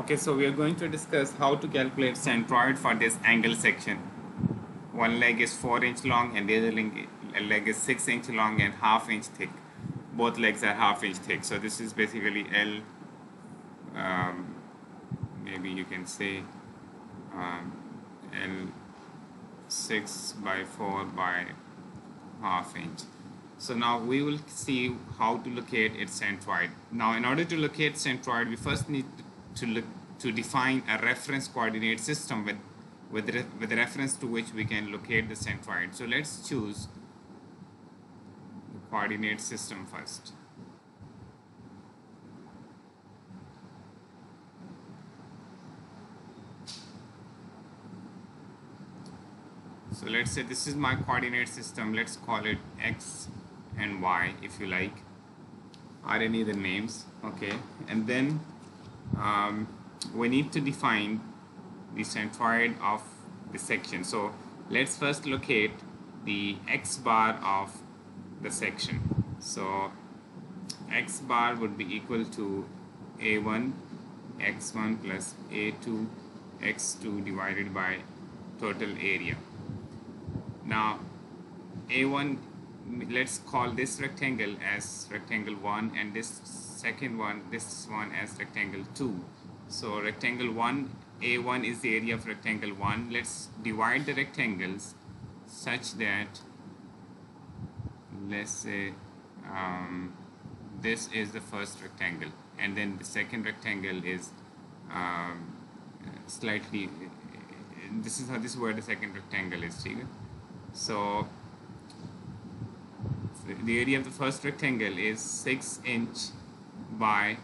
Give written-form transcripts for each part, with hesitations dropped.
Okay, so we are going to discuss how to calculate centroid for this angle section. One leg is 4-inch long and the other leg is 6-inch long and half-inch thick. Both legs are half-inch thick. So this is basically L, maybe you can say L 6 by 4 by half-inch. So now we will see how to locate its centroid. Now in order to locate centroid, we first need to define a reference coordinate system with reference to which we can locate the centroid. So let's choose the coordinate system first. So let's say this is my coordinate system. Let's call it X and Y if you like, or any other names. Okay, and then we need to define the centroid of the section. So let's first locate the X bar of the section. So X bar would be equal to A1 X1 plus A2 X2 divided by total area. Now A1, let's call this rectangle as rectangle 1 and this one as rectangle 2. So rectangle 1, A1 is the area of rectangle 1. Let's divide the rectangles such that, let's say this is the first rectangle and then the second rectangle is slightly, this is where the second rectangle is. So the area of the first rectangle is 6-inch by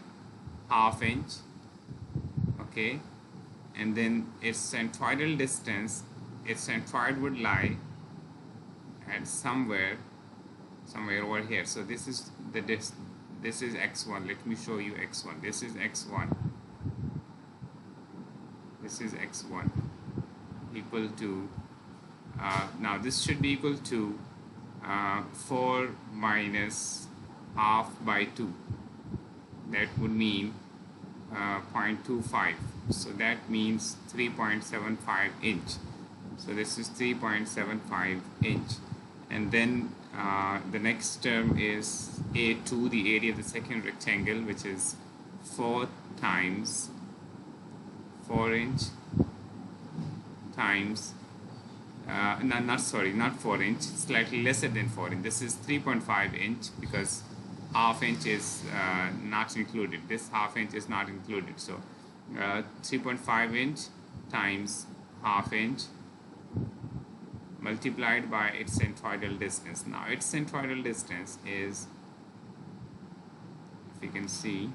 half-inch. Okay, and then its centroidal distance, its centroid would lie at somewhere over here. So this is this is X1. Let me show you X1. This is X1. This is X1 equal to now this should be equal to 4 minus half by 2. That would mean 0.25. So that means 3.75 inch. So this is 3.75 inch. And then the next term is A2, the area of the second rectangle, which is 4 times 4-inch times not 4-inch, slightly lesser than 4-inch. This is 3.5 inch because half-inch is not included. This half-inch is not included. So 3.5 inch times half-inch multiplied by its centroidal distance. Now its centroidal distance is, if you can see,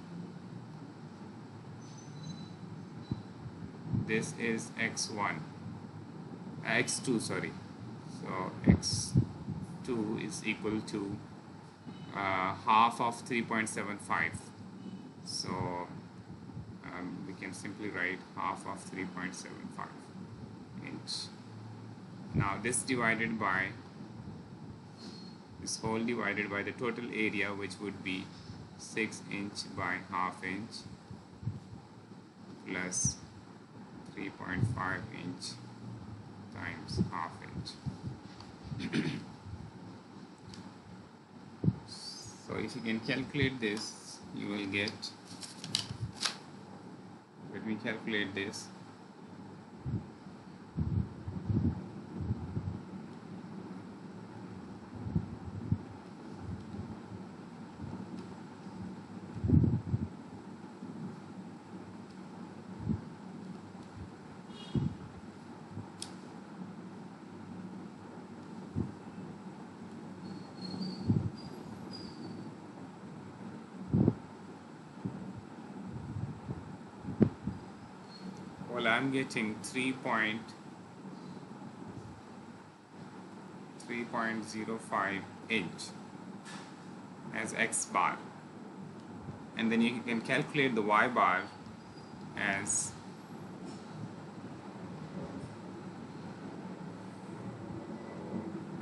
this is X2, sorry. So X2 is equal to half of 3.75. So we can simply write half of 3.75 inch. Now this divided by this whole divided by the total area, which would be 6-inch by half-inch plus 3.5 inch times half-inch. So if you can calculate this, you will get, let me calculate this. Well, I'm getting 3.05 inch as X bar, and then you can calculate the Y bar as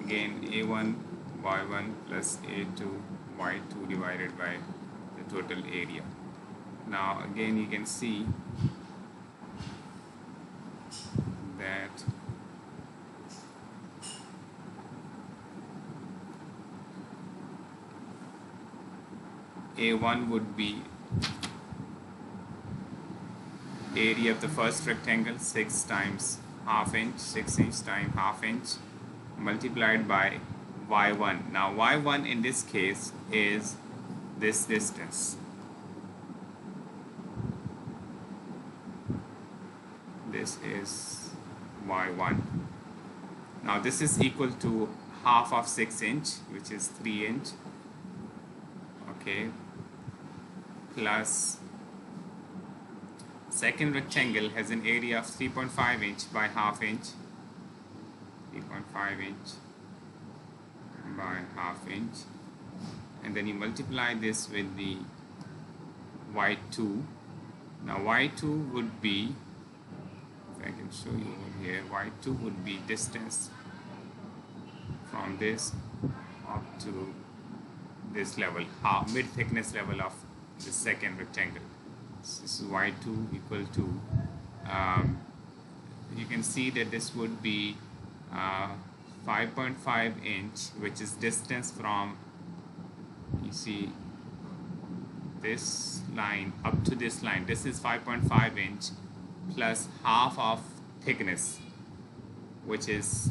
again A1 Y1 plus A2 Y2 divided by the total area. Now again you can see A1 would be area of the first rectangle, 6 times half inch, 6 inch times half inch, multiplied by y1. Now y1 in this case is this distance. This is y1. Now this is equal to half of 6 inch, which is 3 inch, okay, plus second rectangle has an area of 3.5 inch by half inch, 3.5 inch by half inch, and then you multiply this with the y2. Now y2 would be, if I can show you over here, y2 would be distance from this up to this level, half mid thickness level of the second rectangle. So this is y2 equal to, you can see that this would be 5.5 inch, which is distance from, you see, this line up to this line. This is 5.5 inch plus half of thickness, which is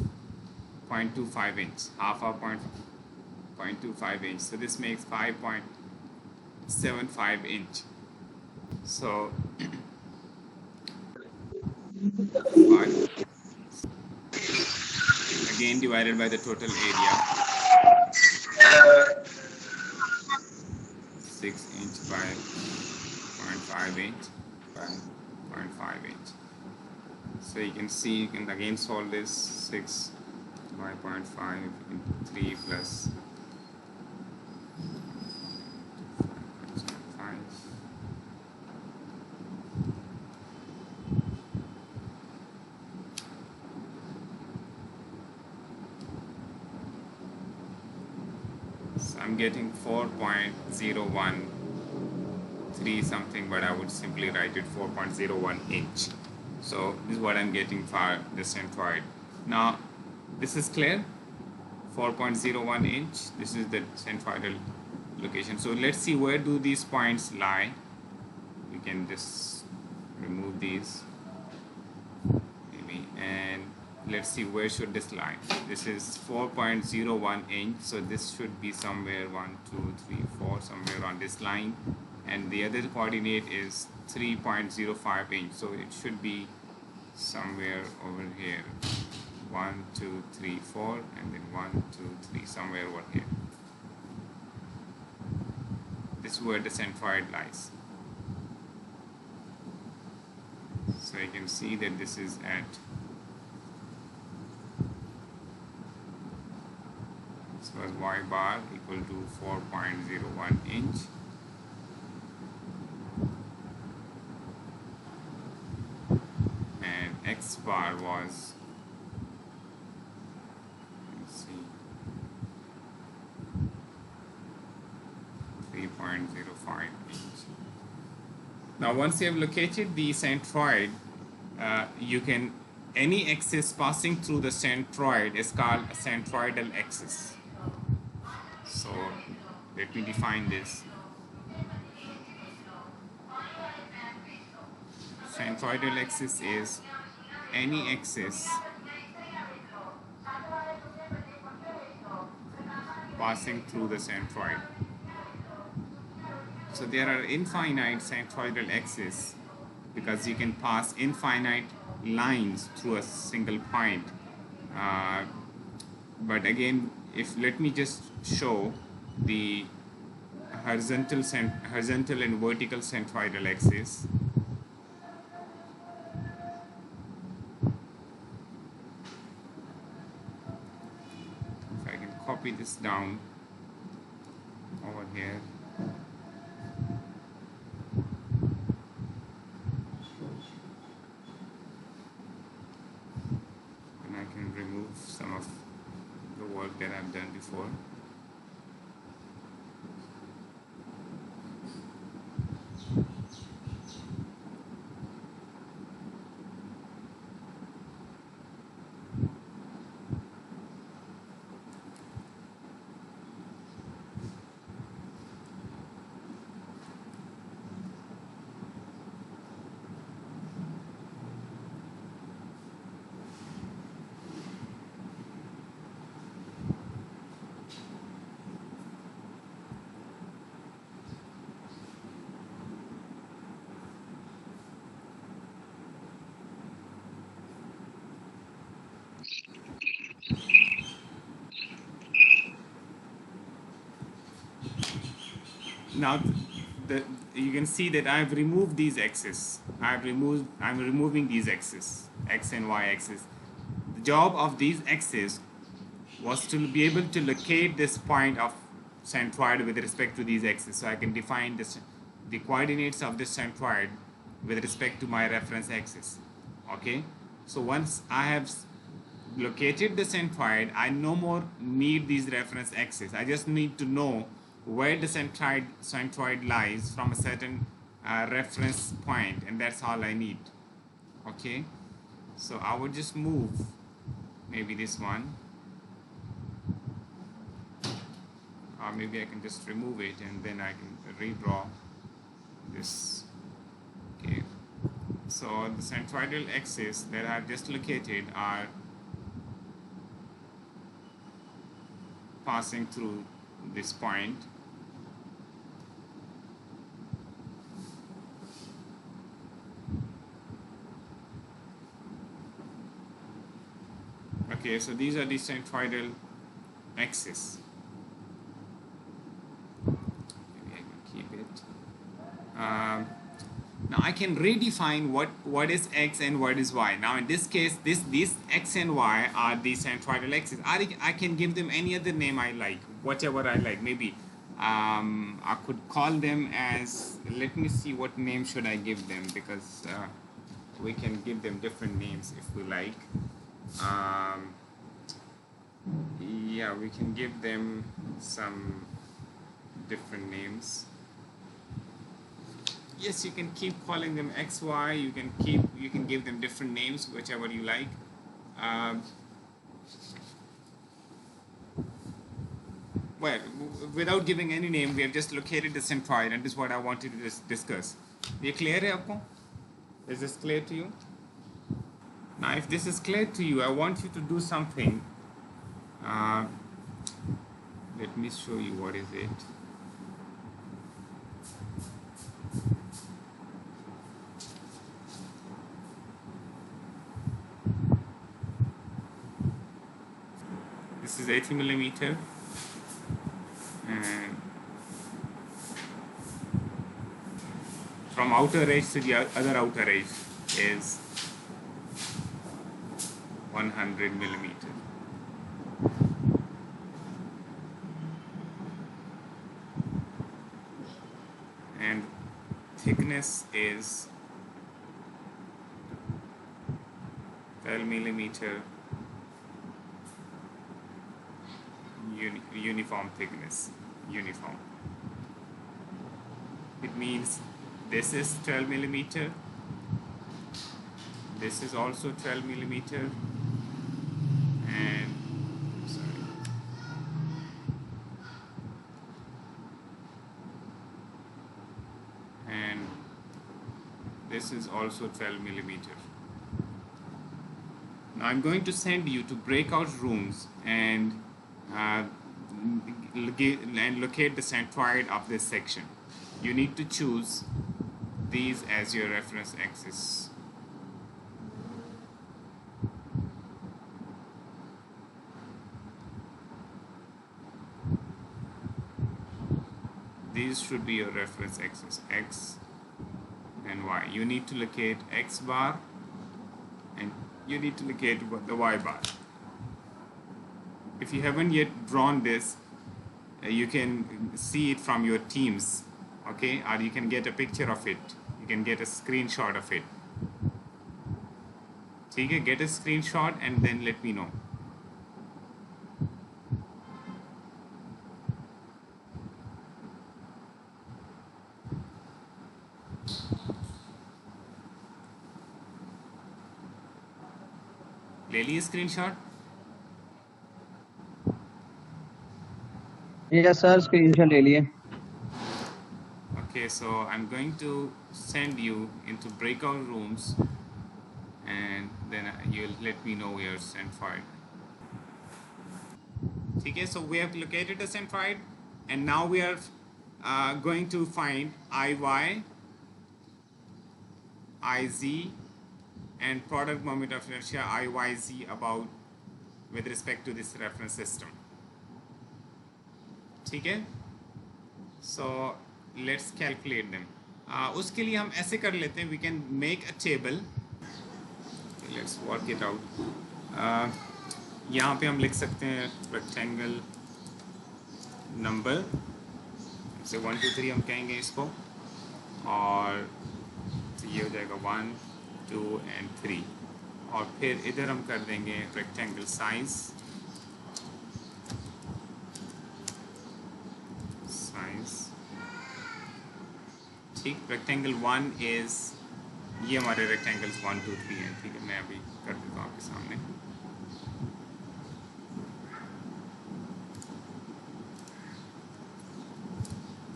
0.25 inch, half of 0.25 inch. So this makes 5.75 inch. So again divided by the total area, 6 inch by 0.5 inch by 0.5 inch. So you can see, you can again solve this. 6 by 0.5 into 3 plus 5. So I'm getting 4.013 something, but I would simply write it 4.01 inch. So this is what I'm getting for the centroid. Now this is clear, 4.01 inch. This is the centroidal location. So let's see, where do these points lie? We can just remove these maybe, and let's see, where should this lie? This is 4.01 inch, so this should be somewhere 1, 2, 3, 4, somewhere on this line, and the other coordinate is 3.05 inch, so it should be somewhere over here. 1, 2, 3, 4, and then 1, 2, 3, somewhere over here. This is where the centroid lies. So you can see that this is at, this was y bar equal to 4.01 inch. And x bar was, let's see, 3.05 inch. Now once you have located the centroid, you can, any axis passing through the centroid is called a centroidal axis. So let me define this. Centroidal axis is any axis passing through the centroid. So there are infinite centroidal axes because you can pass infinite lines through a single point. But again, if let me just show the horizontal and vertical centroidal axis. If I can copy this down over here. And I can remove some of the work that I've done before. now you can see that I've removed these x's. I'm removing these x's, x and y axis. The job of these x's was to be able to locate this point of centroid with respect to these x's. So I can define the coordinates of this centroid with respect to my reference axis. Okay, so once I have located the centroid, I no more need these reference axes. I just need to know where the centroid lies from a certain reference point, and that's all I need. Okay, so I would just move maybe this one, or maybe I can just remove it and then I can redraw this. Okay, so the centroidal axes that I've just located are passing through this point. Okay, so these are the centroidal axes. Maybe I can keep it. Now I can redefine what is x and what is y. Now in this case, these x and y are the centroidal axes. I can give them any other name I like, whatever I like. Maybe I could call them as, let me see what name should I give them, because we can give them different names if we like. Yeah, we can give them some different names. Yes, you can keep calling them x, y. You can give them different names, whichever you like. Well, without giving any name, we have just located the centroid, and this is what I wanted to discuss. ये clear है आपको? Is this clear to you? Now, if this is clear to you, I want you to do something. Let me show you what is it. This is 80 millimeter, and from outer edge to the other outer edge is 100 millimeter. And thickness is 12 millimeter uniform thickness. Uniform. It means this is 12 millimeter. This is also 12 millimeter. And and this is also 12 millimeter. Now I'm going to send you to breakout rooms and locate the centroid of this section. You need to choose these as your reference axis. These should be your reference axis, x and y. You need to locate x bar and you need to locate the y bar. If you haven't yet drawn this, you can see it from your teams, okay, or you can get a picture of it. You can get a screenshot of it. So you can get a screenshot and then let me know. ले लिए screenshot? Yes, sir. Screenshot ले लिए. Okay, so I'm going to send you into breakout rooms, and then you'll let me know your centroid. Okay, so we have located the centroid, and now we are going to find IY, IZ, and product moment of inertia IYZ about with respect to this reference system. Okay, so let's calculate them. उसके लिए हम ऐसे कर लेते हैं, we can make a table, let's work it out. यहाँ पे हम लिख सकते हैं रेक्टेंगल नंबर से 1 2 3 हम कहेंगे इसको, और तो ये हो जाएगा 1 2 एंड 3, और फिर इधर हम कर देंगे रेक्टेंगल साइज, ठीक। रेक्टेंगल 1 इज़, ये हमारे रेक्टेंगल्स 1 2 3 हैं, ठीक है। मैं अभी कर देता हूँ आपके सामने।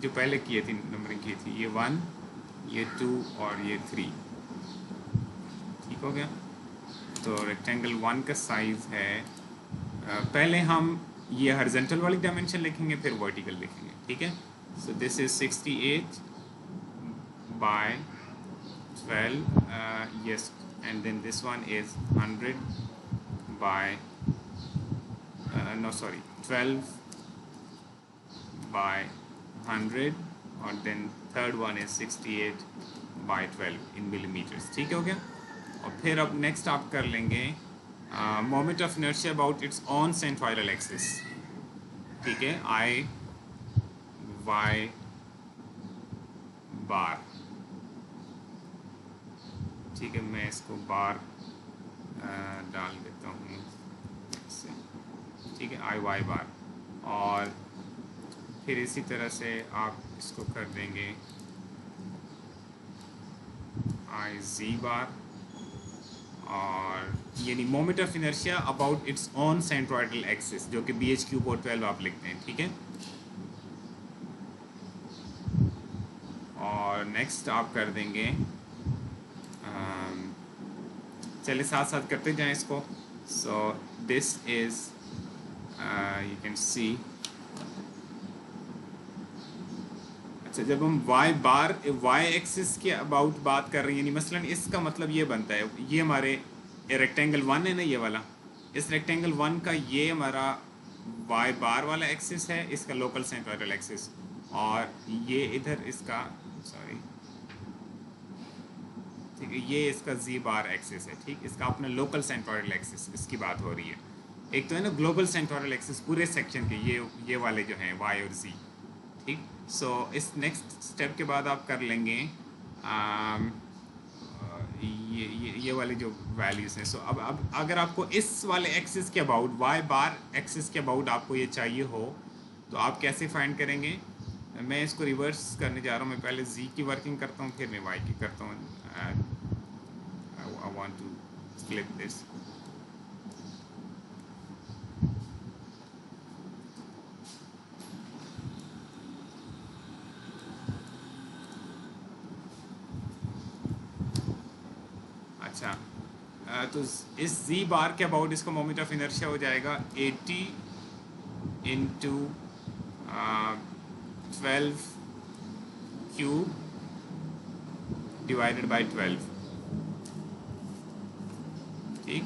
जो पहले किए थी, नंबरिंग की थी, ये 1, ये 2 और ये 3, ठीक हो गया। तो रेक्टेंगल 1 का साइज़ है, पहले हम ये हॉरिजॉन्टल वाली डायमेंशन लिखेंगे, फिर वर्टिकल लिखेंगे, ठीक है। सो this is 68 by 12, yes, and then this one is 100 by no sorry 12 by 100, और then third one is 68 by 12 in millimeters, ठीक हो गया। और फिर अब नेक्स्ट आप कर लेंगे moment of inertia about it's on centroidal axis, ठीक है, आई वाई बार, ठीक है। मैं इसको बार डाल देता हूँ इससे, ठीक है, आई वाई बार, और फिर इसी तरह से आप इसको कर देंगे आई जी बार, और यानी moment of inertia about it's on centroidal axis, जो कि बी एच क्यू बोर्ड 12 आप लिखते हैं, ठीक है। और नेक्स्ट आप कर देंगे, चलिए साथ साथ करते जाएं इसको। सो दिस इज यू कैन सी, अच्छा, जब हम वाई बार वाई एक्सिस के अबाउट बात कर रहे हैं, यानी मसलन इसका मतलब ये बनता है, ये हमारे रेक्टेंगल 1 है ना, ये वाला, इस रेक्टेंगल 1 का ये हमारा वाई बार वाला एक्सिस है, इसका लोकल सेंट्रोइडल एक्सिस, और ये इधर इसका, सॉरी, ठीक है, ये इसका जी बार एक्सिस है, ठीक। इसका अपना लोकल सेंट्रोइडल एक्सिस, इसकी बात हो रही है। एक तो है ना ग्लोबल सेंट्रोइडल एक्सिस पूरे सेक्शन के, ये वाले जो हैं वाई और जी, ठीक। सो इस नेक्स्ट स्टेप के बाद आप कर लेंगे ये वाले जो वैल्यूज़ हैं। सो अब अगर आपको इस वाले एक्सिस के अबाउट, वाई बार एक्सिस के अबाउट आपको ये चाहिए हो, तो आप कैसे फाइंड करेंगे? मैं इसको रिवर्स करने जा रहा हूँ। मैं पहले जी की वर्किंग करता हूँ, फिर मैं वाई की करता हूँ। I want to flip this. अच्छा, तो इस जी बार के अबाउट इसका मोमेंट ऑफ इनर्शिया हो जाएगा 80 इंटू 12 क्यूब डिवाइडेड बाई 12, ठीक।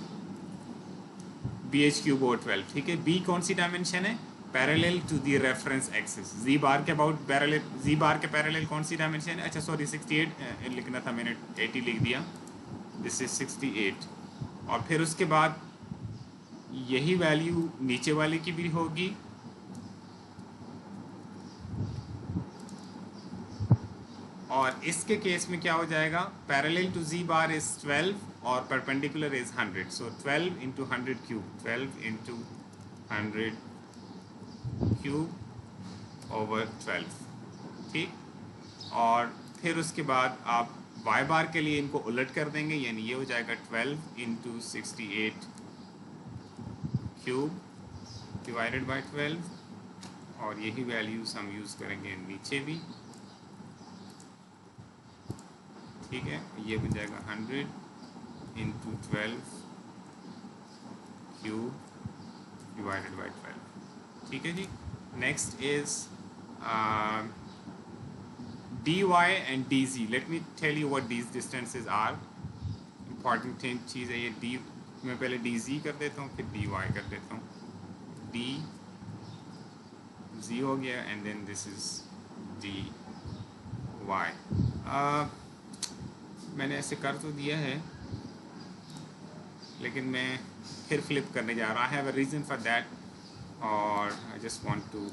बी एच क्यूब और 12, ठीक है। बी कौन सी डायमेंशन है? Parallel to the reference axis. Z bar के अबाउट पैरेलल, जी बार के पैरेलल कौन सी डायमेंशन है? अच्छा सॉरी, 68 लिखना था मैंने, 80 लिख दिया। दिस इज 68, और फिर उसके बाद यही वैल्यू नीचे वाले की भी होगी, और इसके केस में क्या हो जाएगा? Parallel to G bar is 12 और perpendicular is 100, so 12 into 100 cube, 12 into 100 cube over 12, ठीक। और फिर उसके बाद आप वाई बार के लिए इनको उलट कर देंगे, यानी ये हो जाएगा 12 इंटू 68 क्यूब डिवाइडेड बाई 12, और यही वैल्यूज़ हम यूज़ करेंगे नीचे भी, ठीक है। ये बन जाएगा 100 इंटू 12 क्यूब डिवाइडेड बाई 12, ठीक है जी। Next is dy and dz. Let me tell you what these distances are. Important चीज़ है ये d, मैं पहले dz कर देता हूँ, फिर dy कर देता हूँ। dz हो गया, and then this is dy, y। मैंने ऐसे कर तो दिया है, लेकिन मैं फिर फ्लिप करने जा रहा है। I have a reason for that, और I just want to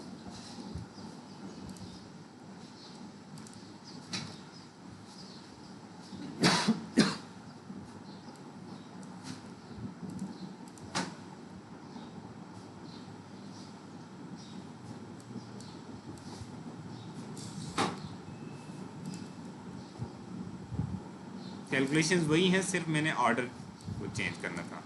calculations वही हैं, सिर्फ मैंने ऑर्डर को चेंज करना था।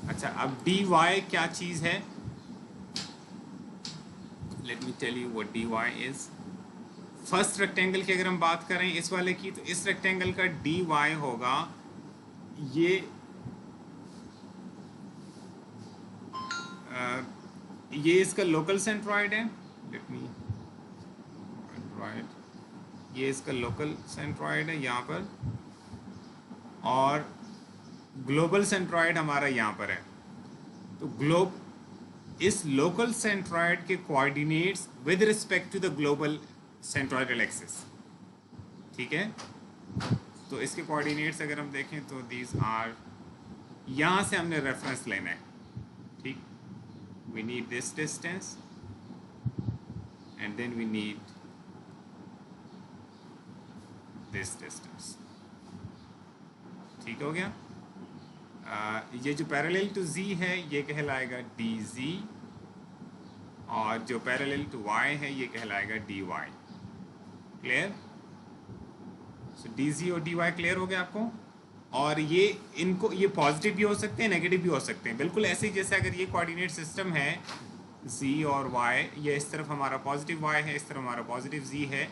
अच्छा, अब डी वाई क्या चीज़ है, let me tell you what D Y is. First rectangle की अगर हम बात करें इस वाले की, तो इस रेक्टेंगल का डी वाई होगा ये इसका लोकल सेंट्रॉइड है। लेट मी राइट, ये इसका लोकल सेंट्रॉइड है यहाँ पर, और ग्लोबल सेंट्रॉइड हमारा यहाँ पर है। तो इस लोकल सेंट्रॉइड के coordinates with respect to the global centroidal axis, ठीक है। तो इसके कोऑर्डिनेट्स अगर हम देखें तो दीज आर, यहाँ से हमने रेफरेंस लेना है, ठीक। We need this distance and then we need this distance, ठीक हो गया। ये जो पैरेलल टू z है ये कहलाएगा dz, और जो पैरेलल टू y है ये कहलाएगा dy। क्लियर? सो dz और dy क्लियर हो गया आपको। और ये पॉजिटिव भी हो सकते हैं, नेगेटिव भी हो सकते हैं, बिल्कुल ऐसे ही जैसे अगर ये कोऑर्डिनेट सिस्टम है z और y, ये इस तरफ हमारा पॉजिटिव y है, इस तरफ हमारा पॉजिटिव z है।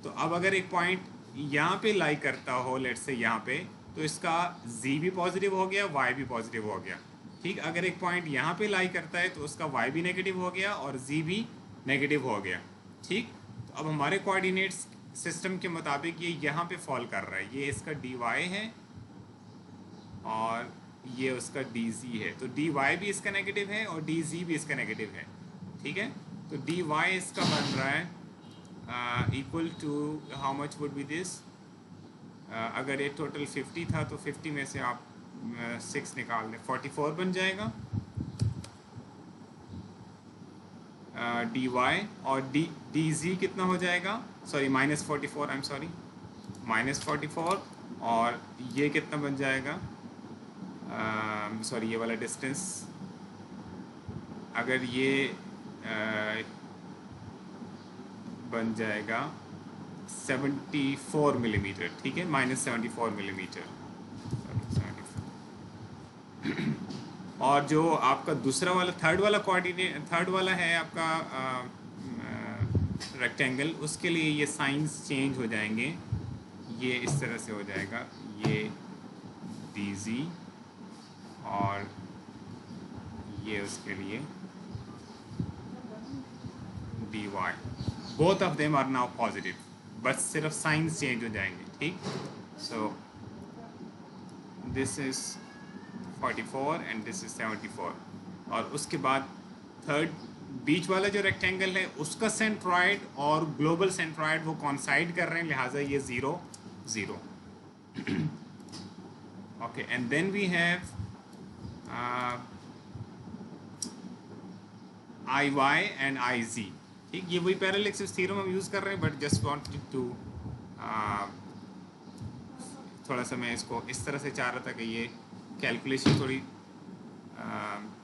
तो अब अगर एक पॉइंट यहाँ पे लाई करता हो, लेट्स से यहाँ पे, तो इसका z भी पॉजिटिव हो गया, y भी पॉजिटिव हो गया, ठीक। अगर एक पॉइंट यहाँ पे लाई करता है तो उसका y भी नेगेटिव हो गया और z भी नेगेटिव हो गया, ठीक। तो अब हमारे कोऑर्डिनेट्स सिस्टम के मुताबिक ये यहाँ पे फॉल कर रहा है, ये इसका dy है और ये उसका dz है। तो dy भी इसका नेगेटिव है और dz भी इसका नेगेटिव है, ठीक है। तो dy इसका बन रहा है equal to, how much would be this, अगर ये टोटल 50 था तो 50 में से आप 6 निकाल दें, 44 बन जाएगा dy, और dz कितना हो जाएगा, सॉरी -44, आई एम सॉरी, -44, और ये कितना बन जाएगा, सॉरी ये वाला डिस्टेंस, अगर ये बन जाएगा 74 मिलीमीटर, ठीक है, -74 मिलीमीटर, और जो आपका दूसरा वाला थर्ड वाला है आपका रेक्टेंगल, उसके लिए ये साइंस चेंज हो जाएंगे, ये इस तरह से हो जाएगा, ये dz और ये उसके लिए dy, both of them are now positive, बस सिर्फ साइंस चेंज हो जाएंगे, ठीक। So this is 44 and this is 74, और उसके बाद थर्ड बीच वाला जो रेक्टेंगल है उसका सेंट्रॉइड और ग्लोबल सेंट्रॉइड वो कॉन्साइड कर रहे हैं, लिहाजा ये 0 0। Okay, and then we have iy and iz, ठीक। ये वही पैरेलल एक्सिस थ्योरम हम यूज़ कर रहे हैं, बट जस्ट वांटेड टू थोड़ा सा मैं इसको इस तरह से चाह रहा था कि ये कैलकुलेशन थोड़ी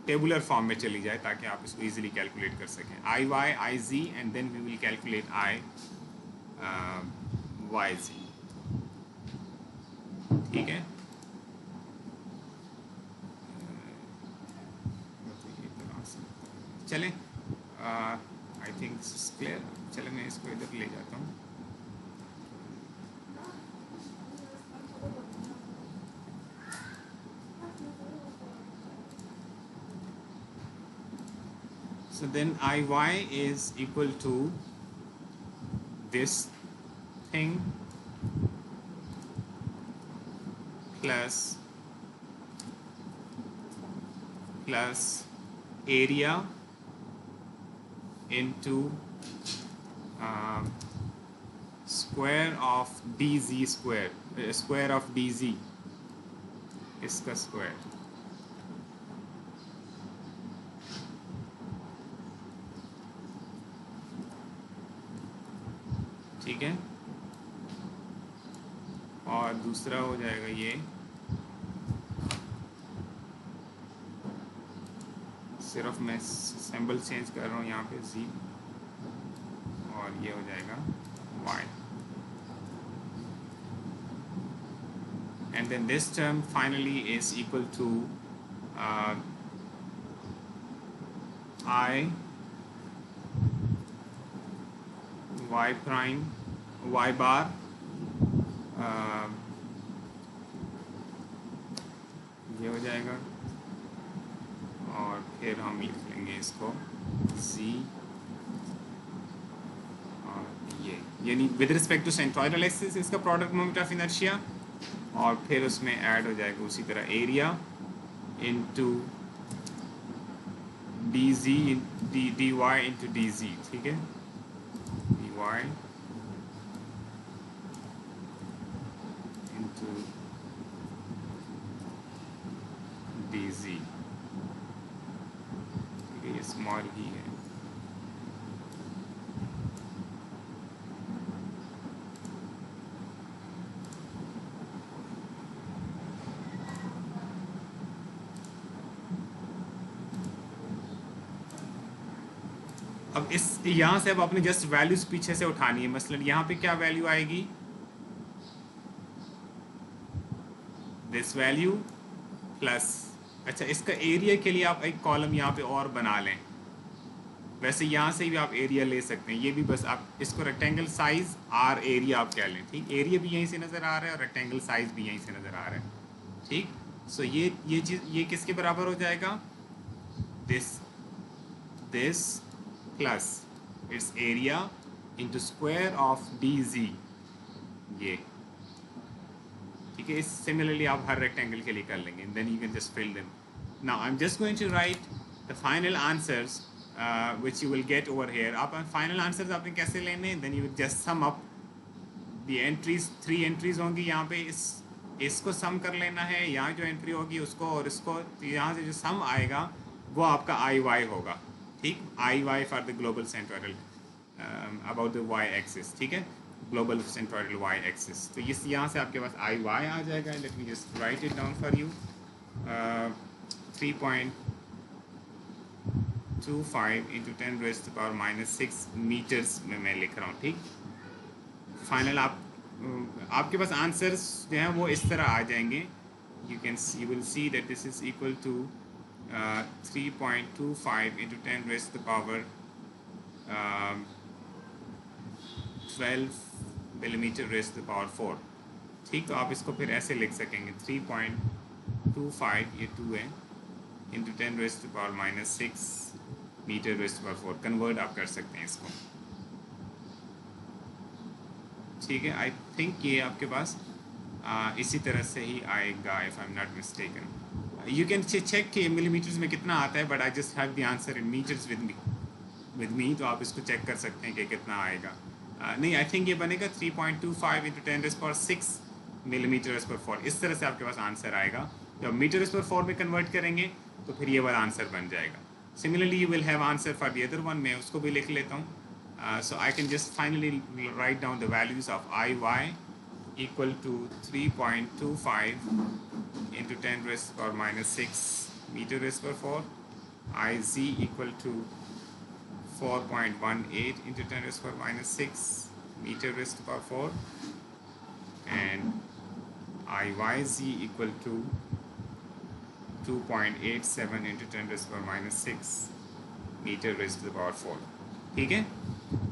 टेबुलर फॉर्म में चली जाए ताकि आप इसको इजीली कैलकुलेट कर सकें। iy iz and then we will calculate yz, ठीक है। चलें, आई थिंक क्लियर। चलें मैं इसको इधर ले जाता हूँ। So then iy is equal to this thing plus area into square of D G square of D G, इसका स्क्वायर, ठीक है। और दूसरा हो जाएगा ये सिर्फ मैं सिंबल चेंज कर रहा हूँ यहाँ पे z, और ये हो जाएगा y, and then this term finally is equal to I y prime y bar ये हो जाएगा, और फिर हम लिख लेंगे इसको z, और ये यानी with respect to centroidal axis इसका प्रोडक्ट मोमेंट ऑफ इनर्शिया, और फिर उसमें ऐड हो जाएगा उसी तरह area into D G D Y into D G, ठीक है, D Y into D G, ठीक है, ये स्मॉल ही है। अब इस यहाँ से अब आपने जस्ट वैल्यूज पीछे से उठानी है। मसलन यहाँ पे क्या वैल्यू आएगी, दिस वैल्यू प्लस, अच्छा इसका एरिया के लिए आप एक कॉलम यहाँ पे और बना लें, वैसे यहाँ से भी आप एरिया ले सकते हैं, ये भी बस आप इसको रेक्टेंगल साइज आर एरिया आप कह लें, ठीक, एरिया भी यहीं से नज़र आ रहा है और रेक्टेंगल साइज भी यहीं से नज़र आ रहा है, ठीक। सो ये चीज़ ये किसके बराबर हो जाएगा, this plus it's area into square of D z, ये ठीक है। सिमिलरली आप हर रेक्टेंगल के लिए कर लेंगे, then you can just fill them. Now I am just going to write the final answers which you will get over here. आप final answers आपने कैसे लेने, then you will just sum up the entries, 3 entries होंगी यहाँ पे, इसको सम कर लेना है, यहाँ जो एंट्री होगी उसको और इसको, तो यहाँ से जो सम आएगा वो आपका आई वाई होगा, ठीक, I y for the global centroidal about the y axis, ठीक है, ग्लोबल सेंट्रोइडल वाई एक्सिस। तो इस यहाँ से आपके पास आई वाई आ जाएगा। Let me just write it down for you, 3.25 into 10 raised to the power -6 meters में मैं लिख रहा हूँ, ठीक। फाइनल आपके पास आंसर्स जो हैं वो इस तरह आ जाएंगे, you will see that this is equal to 3.25 into 10 raised to the power 12 millimeter raised to the power 4, ठीक। तो आप इसको फिर ऐसे लिख सकेंगे 3.25 ये 2 है into 10 raised to the power -6 meter raised to the power 4, convert आप कर सकते हैं इसको, ठीक है। आई थिंक ये आपके पास इसी तरह से ही आएगा, if I am not mistaken. You can check कि मिलीमीटर्स में कितना आता है, but I just have the answer in meters with me, तो आप इसको चेक कर सकते हैं कि कितना आएगा। नहीं, आई थिंक ये बनेगा 3.25 इंटू 10⁻⁶ mm/4, इस तरह से आपके पास आंसर आएगा। जब मीटर/4 में कन्वर्ट करेंगे तो फिर ये वाला आंसर बन जाएगा। Similarly you will have answer for the other one, मैं उसको भी लिख लेता हूँ। So I can just finally write down the values of IY equal to 3.25 into 10 raised to the power -6 meter raised to the power 4, IZ equal to 4.18 into 10 raised to the power -6 meter raised to the power 4, and IYZ equal to 2.87 into 10 raised to the power -6 meter raised to the power 4, ठीक है।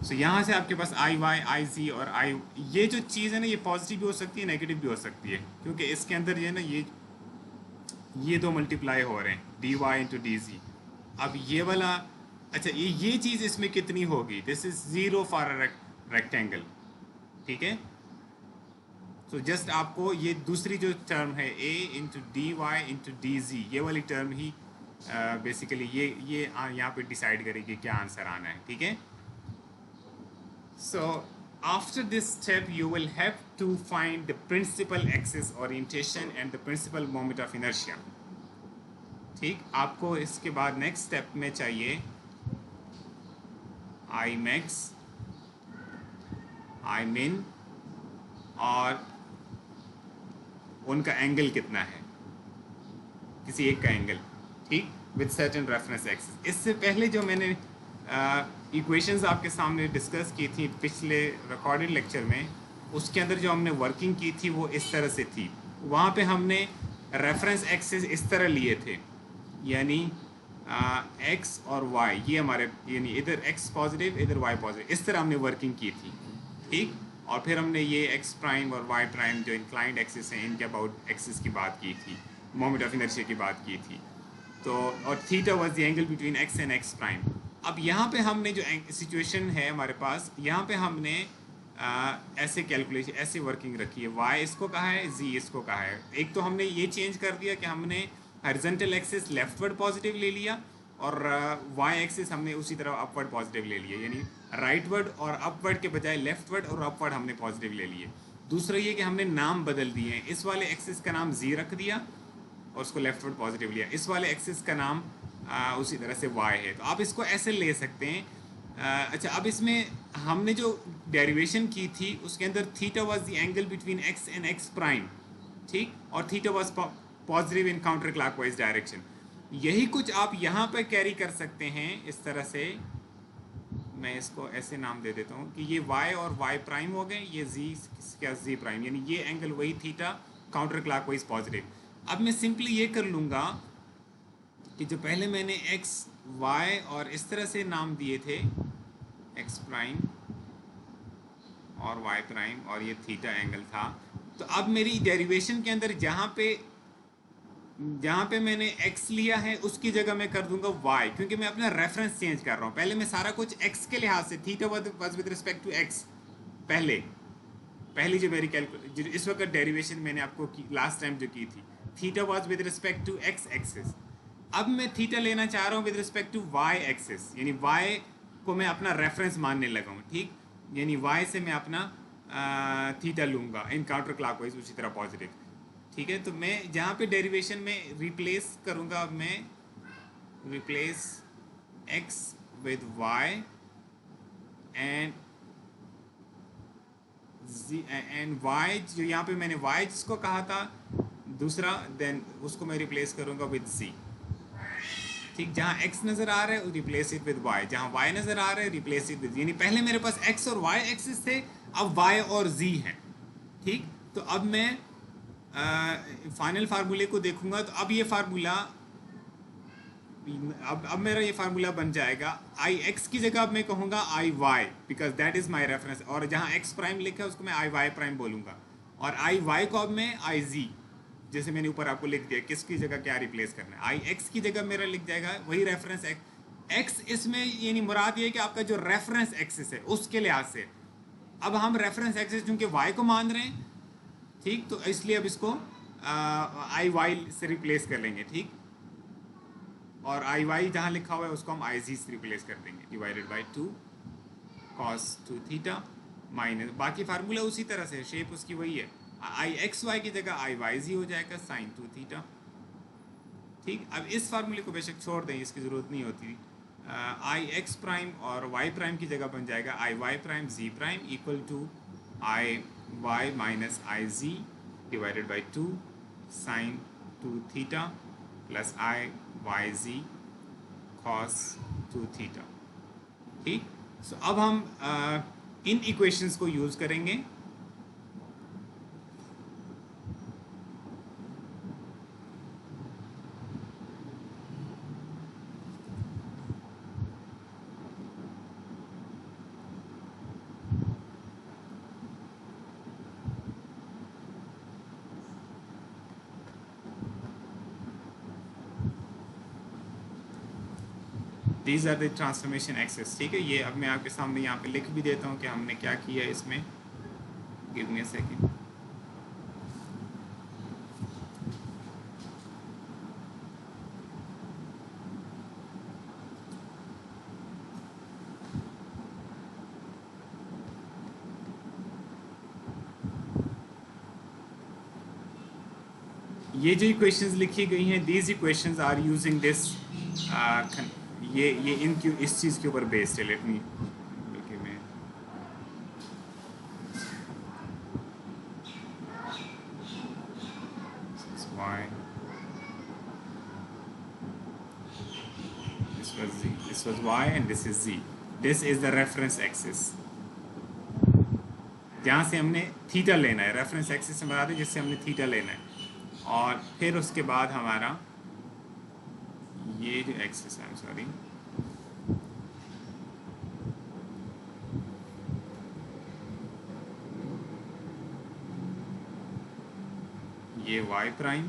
सो यहाँ से आपके पास आई Y, आई जी और आई, ये जो चीज़ है ना, ये पॉजिटिव भी हो सकती है, नेगेटिव भी हो सकती है, क्योंकि इसके अंदर ये ना ये दो मल्टीप्लाई हो रहे हैं, D Y into D G. अब ये वाला, अच्छा ये चीज़ इसमें कितनी होगी, this is 0 for a rectangle, ठीक है। तो जस्ट आपको ये दूसरी जो टर्म है A into d Y into D z, ये वाली टर्म ही बेसिकली ये यहाँ पे डिसाइड करेगी क्या आंसर आना है, ठीक है। So after this step you will have to find the principal axis orientation and the principal moment of inertia। ठीक, आपको इसके बाद नेक्स्ट स्टेप में चाहिए आई मैक्स, आई मिन और उनका एंगल कितना है, किसी एक का एंगल, ठीक, विद सर्टेन रेफरेंस एक्सिस। इससे पहले जो मैंने इक्वेशंस आपके सामने डिस्कस की थी पिछले रिकॉर्डेड लेक्चर में, उसके अंदर जो हमने वर्किंग की थी वो इस तरह से थी। वहाँ पे हमने रेफरेंस एक्सिस इस तरह लिए थे, यानी एक्स और वाई, ये हमारे यानी इधर एक्स पॉजिटिव इधर वाई पॉजिटिव, इस तरह हमने वर्किंग की थी, ठीक। और फिर हमने ये एक्स प्राइम और वाई प्राइम जो इंक्लाइंड एक्सिस हैं इनके अबाउट एक्सिस की बात की थी, मोमेंट ऑफ इनर्शिया की बात की थी। तो और theta was the angle between x and ex prime. अब यहाँ पे हमने जो सिचुएशन है हमारे पास, यहाँ पे हमने ऐसे कैलकुलेशन ऐसे वर्किंग रखी है, y इसको कहा है, z इसको कहा है। एक तो हमने ये चेंज कर दिया कि हमने हॉरिजॉन्टल एक्सिस लेफ्टवर्ड पॉजिटिव ले लिया और y एक्सिस हमने उसी तरह अपवर्ड पॉजिटिव ले लिया, यानी राइटवर्ड और अपवर्ड के बजाय लेफ्टवर्ड और अपवर्ड हमने पॉजिटिव ले लिए। दूसरा ये कि हमने नाम बदल दिए हैं, इस वाले एक्सिस का नाम z रख दिया और उसको लेफ्टवर्ड पॉजिटिव लिया, इस वाले एक्सिस का नाम उसी तरह से y है। तो आप इसको ऐसे ले सकते हैं। अच्छा, अब इसमें हमने जो डेरिवेशन की थी उसके अंदर theta was the angle between x and ex prime, ठीक, और theta was positive in counter clockwise direction. यही कुछ आप यहाँ पे कैरी कर सकते हैं इस तरह से। मैं इसको ऐसे नाम दे देता हूँ कि ये y और y प्राइम हो गए, ये z प्राइम, यानी ये एंगल वही थीटा काउंटर क्लॉकवाइज पॉजिटिव। अब मैं सिंपली ये कर लूँगा कि जो पहले मैंने x y और इस तरह से नाम दिए थे, x प्राइम और y प्राइम और ये थीटा एंगल था, तो अब मेरी डेरिवेशन के अंदर जहाँ पे मैंने x लिया है उसकी जगह मैं कर दूंगा y, क्योंकि मैं अपना रेफरेंस चेंज कर रहा हूँ। पहले मैं सारा कुछ x के लिहाज से, theta was with respect to x, पहली जो मेरी इस वक्त डेरिवेशन मैंने आपको लास्ट टाइम जो की थी, theta was with respect to x axis. अब मैं थीटा लेना चाह रहा हूँ with respect to y axis, यानी y को मैं अपना रेफरेंस मानने लगा हूँ, ठीक, यानी y से मैं अपना थीटा लूँगा इन काउंटर क्लॉकवाइज उसी तरह पॉजिटिव, ठीक है। तो मैं जहाँ पे डेरिवेशन में रिप्लेस करूँगा, अब मैं replace x with y and y, जो यहाँ पे मैंने y जिसको कहा था दूसरा, देन उसको मैं रिप्लेस करूँगा विद z, ठीक। जहाँ x नज़र आ रहा है रिप्लेस इट विद y, जहाँ y नज़र आ रहा है रिप्लेस इट विद, यानी पहले मेरे पास x और y एक्सिस थे, अब y और z हैं, ठीक। तो अब मैं फाइनल फार्मूले को देखूंगा, तो अब ये फार्मूला अब मेरा ये फार्मूला बन जाएगा, आई एक्स की जगह अब मैं कहूँगा I y, because that is my reference, और जहाँ एक्स प्राइम लिखा है उसको मैं आई वाई प्राइम बोलूँगा, और आई वाई को अब मैं आई जी, जैसे मैंने ऊपर आपको लिख दिया किसकी जगह क्या रिप्लेस करना है, आई एक्स की जगह मेरा लिख जाएगा वही रेफरेंस एक्स, इसमें यानी मुराद ये है कि आपका जो रेफरेंस एक्सिस है उसके लिहाज से। अब हम रेफरेंस एक्सिस चूँकि वाई को मान रहे हैं, ठीक, तो इसलिए अब इसको आई वाई से रिप्लेस कर लेंगे, ठीक, और आई वाई जहाँ लिखा हुआ है उसको हम आई जी से रिप्लेस कर देंगे, divided by 2 cos 2 theta minus, बाकी फार्मूला उसी तरह से, शेप उसकी वही है, आई एक्स वाई की जगह आई वाई जी हो जाएगा साइन 2 थीटा, ठीक। अब इस फार्मूले को बेशक छोड़ दें, इसकी ज़रूरत नहीं होती। आई एक्स प्राइम और वाई प्राइम की जगह बन जाएगा I y prime z prime equal to I Y minus I z divided by 2 sine 2 theta plus I Y z cos 2 theta, ठीक। सो अब हम इन इक्वेशंस को यूज़ करेंगे। These are the transformation axes, ठीक है। ये अब मैं आपके सामने यहाँ पे लिख भी देता हूँ कि हमने क्या किया है इसमें, गिव मी अ सेकंड। ये जो इक्वेशंस लिखी गई हैं, these equations are using this, ये इस चीज़ के ऊपर बेस्ड है. लेट मी बल्कि मैं y, this was z, this was y and this is z. This is the reference axis. जहाँ से हमने थीटा लेना है, रेफरेंस एक्सिस से बता दें जिससे हमने थीटा लेना है. और फिर उसके बाद हमारा ये जो एक्सिस है, सॉरी, ये y प्राइम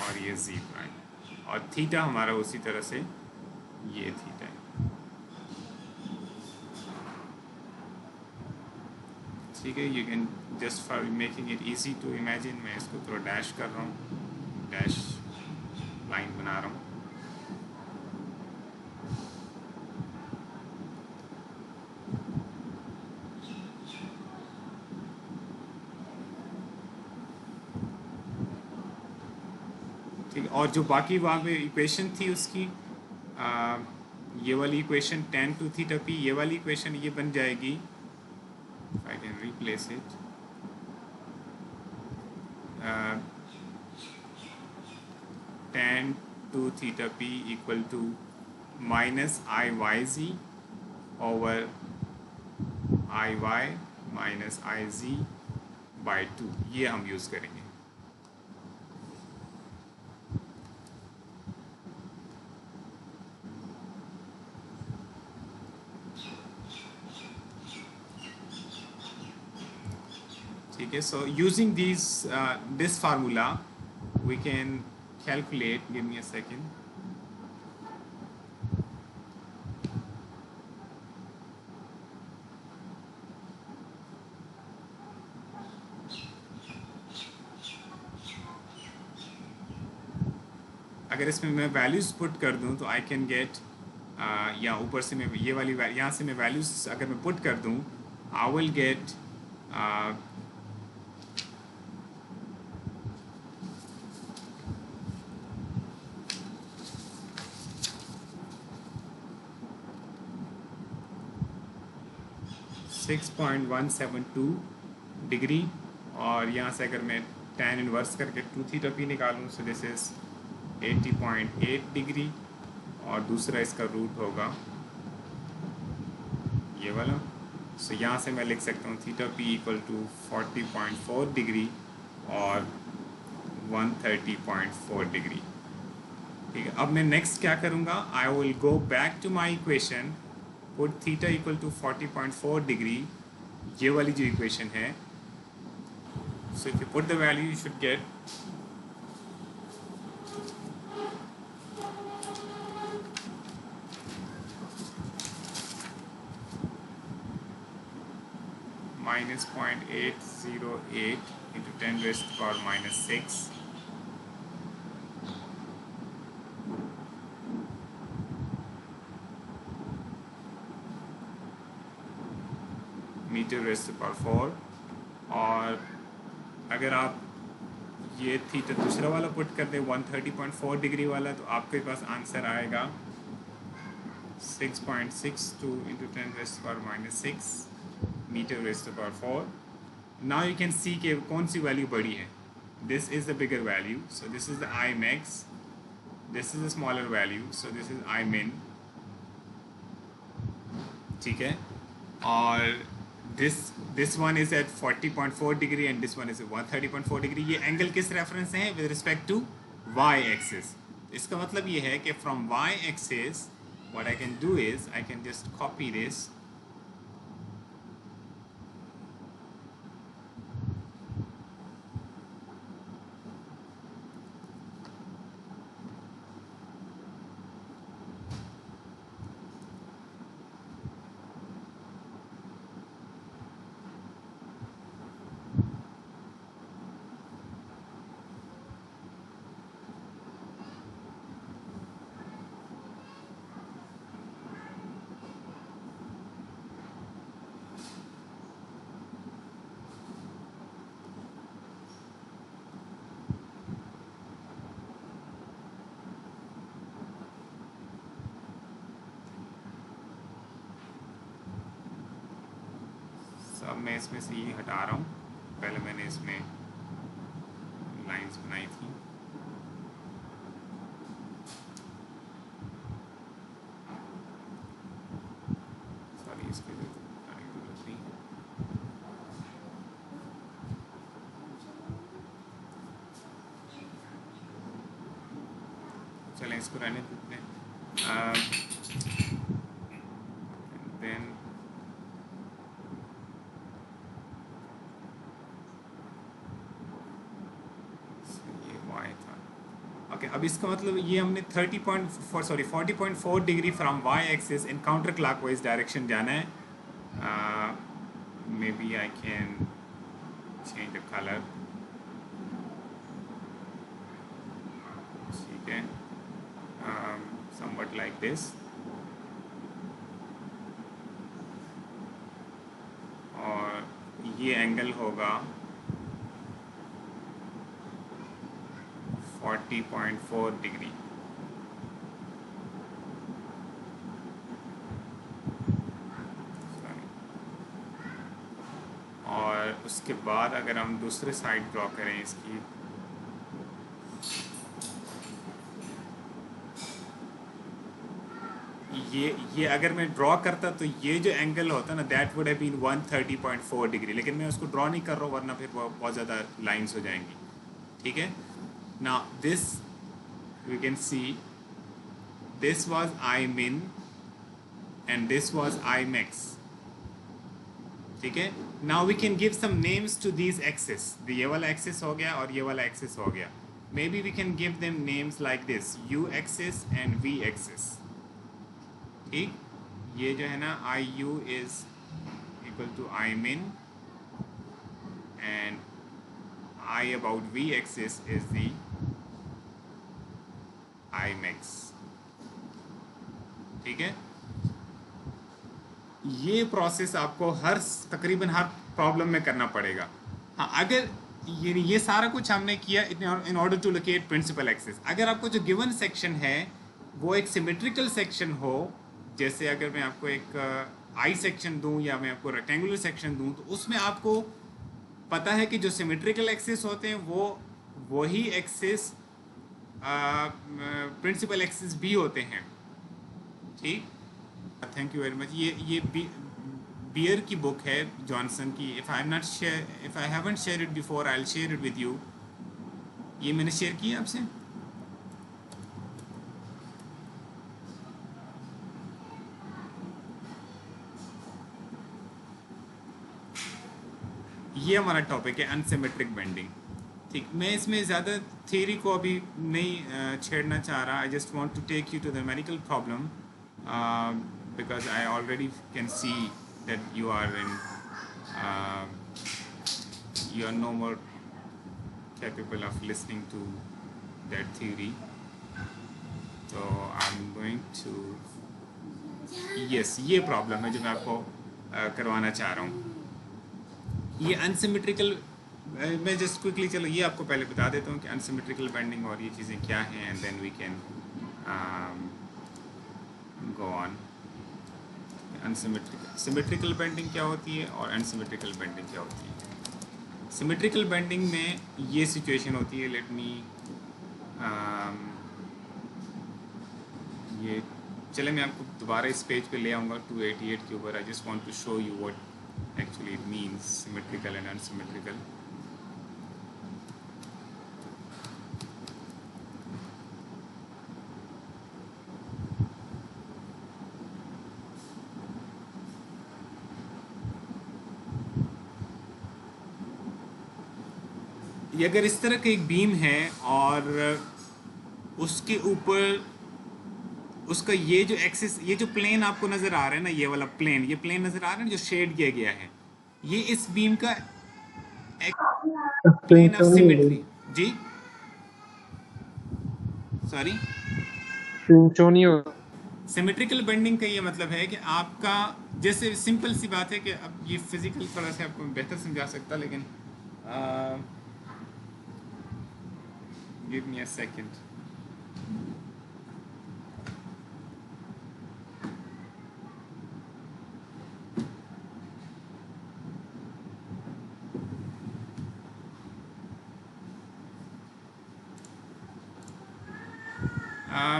और ये z प्राइम, और थीटा हमारा उसी तरह से ये थीटा है. ठीक है, you can just for making it easy to imagine, मैं इसको थोड़ा डैश कर रहा हूँ, डैश लाइन बना रहा हूँ. ठीक है, और जो बाकी वहाँ पे इक्वेशन थी उसकी, ये वाली इक्वेशन tan 2 थीटा p, ये वाली इक्वेशन ये बन जाएगी, I can replace it, tan 2 theta p equal to minus I Y ji over I Y minus I G by 2. ये हम यूज़ करेंगे. Okay, so using this formula we can calculate, give me a second, अगर इसमें मैं values put कर दूं तो I can get, या ऊपर से मैं ये वाली यहाँ से मैं वैल्यूज़ अगर मैं पुट कर दूं, आई विल गेट 6.172 डिग्री, और यहाँ से अगर मैं tan इनवर्स करके 2 थीटा p निकालूँ, सो दिस इज़ 80.8 डिग्री, और दूसरा इसका रूट होगा ये वाला. सो यहाँ से मैं लिख सकता हूँ theta p equal to 40.4 degree और 130.4 डिग्री. ठीक है, अब मैं नेक्स्ट क्या करूँगा, I will go back to my equation, put theta equal to 40.4 degree, ये वाली जो इक्वेशन है. So if you put the value you should get minus 0.808 into 10 raised to power minus 6 meter raised to power 4. और अगर आप ये theta दूसरा वाला पुट कर दें 130.4 डिग्री वाला, तो आपके पास आंसर आएगा 6.62 into 10 raised to power minus 6 meter raised to power 4. Now you can see कि कौन सी वैल्यू बड़ी है. This is the bigger value, so this is the I max, this is the smaller value, so this is I min. ठीक है, और this one is at 40.4 degree and this one is at 130.4 degree. ये angle किस reference हैं with respect to y axis. इसका मतलब ये है कि from y axis what I can do is I can just copy this मैं इसमें से ये हटा रहा हूँ, पहले मैंने इसमें लाइंस बनाई थी। सॉरी, इसकी जरूरत नहीं है। चलें, इसको रहने देते हैं। देन ये y था। ओके, अब इसका मतलब ये हमने 40.4 degree from y axis in counter clockwise direction जाना है। Maybe I can change the colour, ठीक है, somewhat like this, और ये एंगल होगा 40.4 डिग्री। और उसके बाद अगर हम दूसरे साइड ड्रॉ करें इसकी, ये अगर मैं ड्रॉ करता तो ये जो एंगल होता ना, that would have been 130.4 degree, लेकिन मैं उसको ड्रॉ नहीं कर रहा हूँ वरना फिर बहुत ज़्यादा लाइंस हो जाएंगी। ठीक है, now this we can see this was I min and this was I max. ठीक है, now we can give some names to these axis. ये वाला एक्सिस हो गया और ये वाला एक्सिस हो गया। Maybe we can give them names like this, u axis and we axis. ठीक, ये जो है ना, I u is equal to I min and I about v axis is the I max. ठीक है, ये प्रोसेस आपको तकरीबन हर प्रॉब्लम में करना पड़ेगा। हाँ, अगर ये सारा कुछ हमने किया in order to locate principal axis. अगर आपको जो गिवन सेक्शन है वो एक सिमेट्रिकल सेक्शन हो, जैसे अगर मैं आपको एक आई सेक्शन दूं या मैं आपको रेक्टेंगुलर सेक्शन दूं, तो उसमें आपको पता है कि जो सिमेट्रिकल एक्सिस होते हैं वो वही एक्सिस प्रिंसिपल एक्सिस भी होते हैं। ठीक, थैंक यू वेरी मच। ये बियर की बुक है, जॉनसन की। If I haven't share it before, I will share it with you. ये मैंने शेयर किया आपसे। ये हमारा टॉपिक है अनसिमेट्रिक बेंडिंग। ठीक, मैं इसमें ज़्यादा थ्योरी को अभी नहीं छेड़ना चाह रहा। I just want to take you to the numerical problem because I already can see that you are no more capable of listening to that theory. So I'm going to, yes, ये problem है जो मैं आपको करवाना चाह रहा हूँ। ये अनसिमेट्रिकल, मैं जस्ट क्विकली, चलो ये आपको पहले बता देता हूँ कि अनसिमेट्रिकल बेंडिंग और ये चीज़ें क्या हैं, and then we can go on. Symmetrical bending क्या होती है और अनसिमेट्रिकल बेंडिंग क्या होती है। सिमेट्रिकल बेंडिंग में ये सिचुएशन होती है, लेट मी ये, चले मैं आपको दोबारा इस पेज पे ले आऊँगा 288 के ऊपर। I just want to show you what actually it means symmetrical and unsymmetrical. ये अगर इस तरह का एक बीम है और उसके ऊपर उसका ये जो एक्सिस, ये जो प्लेन आपको नज़र आ रहा है ना, ये वाला प्लेन, ये प्लेन नज़र आ रहा है ना जो शेड किया गया है, ये इस बीम का प्लेन ऑफ सिमेट्री। जी सॉरी, सिमेट्रिकल बेंडिंग का ये मतलब है कि आपका, जैसे सिंपल सी बात है कि अब ये फिजिकल थोड़ा सा आपको बेहतर समझा सकता, लेकिन गिव मी अ सेकंड।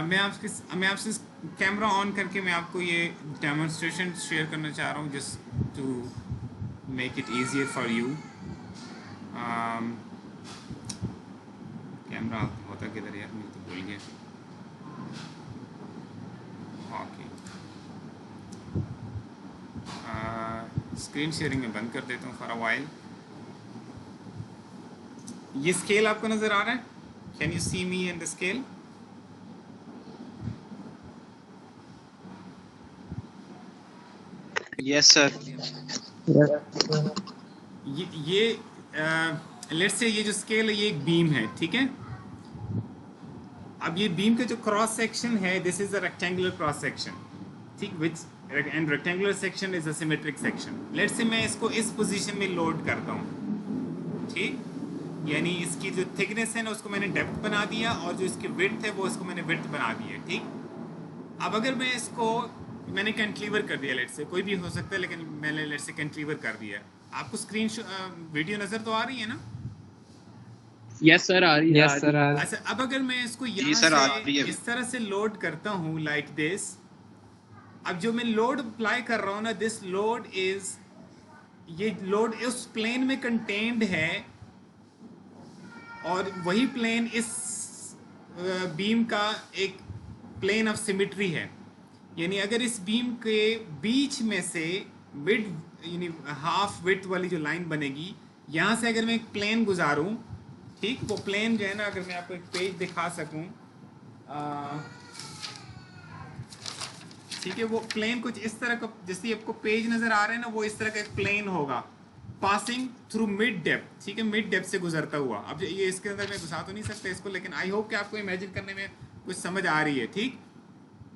मैं आपसे कैमरा ऑन करके मैं आपको ये डेमोन्स्ट्रेशन शेयर करना चाह रहा हूँ, just to make it easier for you. Camera होता किधर यार, मैं तो भूल गया। ओके, स्क्रीन शेयरिंग में बंद कर देता हूँ फॉर अ वाइल। ये स्केल आपको नज़र आ रहा है? Can you see me in the scale? Yes sir. ये लेट्स से ये जो स्केल है ये एक बीम है, ठीक है। अब ये बीम का जो क्रॉस सेक्शन है, this is a rectangular cross section, ठीक, which and rectangular section is a symmetric section. Let's say मैं इसको इस पोजीशन में लोड करता हूँ, ठीक, यानी इसकी जो थिकनेस है ना उसको मैंने डेप्थ बना दिया, और जो इसकी विड्थ है वो इसको मैंने विड्थ बना दी है, ठीक। अब अगर मैं इसको मैंने कैंटिलीवर कर दिया, लेट्स से कोई भी हो सकता है, लेकिन मैंने लेट्स से कैंटिलीवर कर दिया। आपको स्क्रीन वीडियो नज़र तो आ रही है ना? यस सर, आ रही है। Yes sir. अच्छा, अब अगर मैं इसको जी यहाँ सर, आ रही से है। इस तरह से लोड करता हूँ लाइक दिस, अब जो मैं लोड अप्लाई कर रहा हूँ ना, दिस लोड इज, ये लोड उस प्लेन में कंटेन्ड है, और वही प्लेन इस बीम का एक प्लेन ऑफ सिमेट्री है। यानी अगर इस बीम के बीच में से विड यानी हाफ विड्थ वाली जो लाइन बनेगी, यहाँ से अगर मैं एक प्लेन गुजारूं, ठीक, वो प्लेन जो है ना, अगर मैं आपको एक पेज दिखा सकूं, ठीक है, वो प्लेन कुछ इस तरह का, जैसे आपको पेज नजर आ रहा है ना, वो इस तरह का एक प्लेन होगा पासिंग थ्रू मिड डेप्थ, ठीक है, मिड डेप्थ से गुजरता हुआ। अब ये इसके अंदर मैं घुसा तो नहीं सकता इसको, लेकिन आई होप कि आपको इमेजिन करने में कुछ समझ आ रही है, ठीक।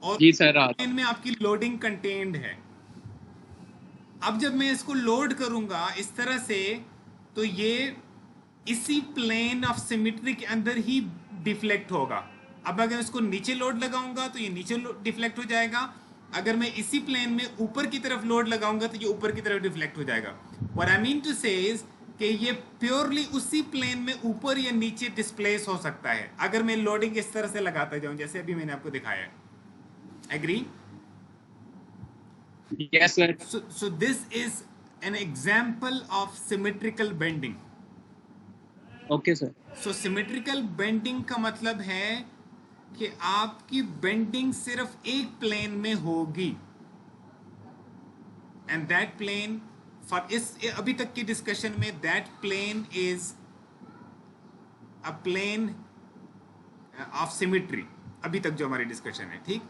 और जी सर, प्लेन में आपकी लोडिंग कंटेन्ड है। अब जब मैं इसको लोड करूंगा इस तरह से, तो ये इसी प्लेन ऑफ सिमेट्री के अंदर ही डिफ्लेक्ट होगा। अब अगर इसको नीचे लोड लगाऊंगा तो ये नीचे डिफ्लेक्ट हो जाएगा, अगर मैं इसी प्लेन में ऊपर की तरफ लोड लगाऊंगा तो ये ऊपर की तरफ डिफ्लेक्ट हो जाएगा। व्हाट आई मीन टू से इज कि ये प्योरली उसी प्लेन में ऊपर या नीचे डिस्प्लेस हो सकता है, अगर मैं लोडिंग इस तरह से लगाता जाऊं जैसे अभी मैंने आपको दिखाया। Agree? Yes sir. So this is an example of symmetrical bending. Okay sir. So symmetrical bending का मतलब है कि आपकी बेंडिंग सिर्फ एक प्लेन में होगी, एंड दैट प्लेन फॉर इस अभी तक की डिस्कशन में that plane is a plane of symmetry, अभी तक जो हमारी डिस्कशन है, ठीक,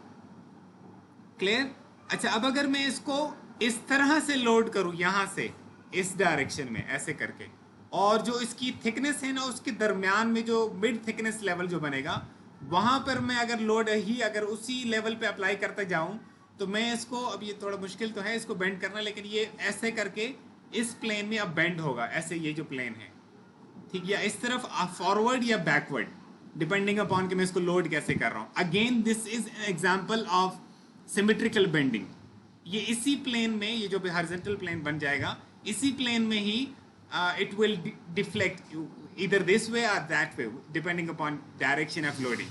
क्लियर? अच्छा, अब अगर मैं इसको इस तरह से लोड करूं, यहां से इस डायरेक्शन में ऐसे करके, और जो इसकी थिकनेस है ना उसके दरमियान में जो मिड थिकनेस लेवल जो बनेगा, वहां पर मैं अगर लोड ही अगर उसी लेवल पे अप्लाई करता जाऊं, तो मैं इसको, अब ये थोड़ा मुश्किल तो है इसको बेंड करना, लेकिन ये ऐसे करके इस प्लेन में अब बेंड होगा, ऐसे ये जो प्लेन है, ठीक, या इस तरफ फॉरवर्ड या बैकवर्ड, डिपेंडिंग अपॉन कि मैं इसको लोड कैसे कर रहा हूं। Again this is an example of symmetrical bending. ये इसी प्लेन में, ये जो हॉरिजॉन्टल प्लेन बन जाएगा, इसी प्लेन में ही it will deflect either this way or that way depending upon direction of loading.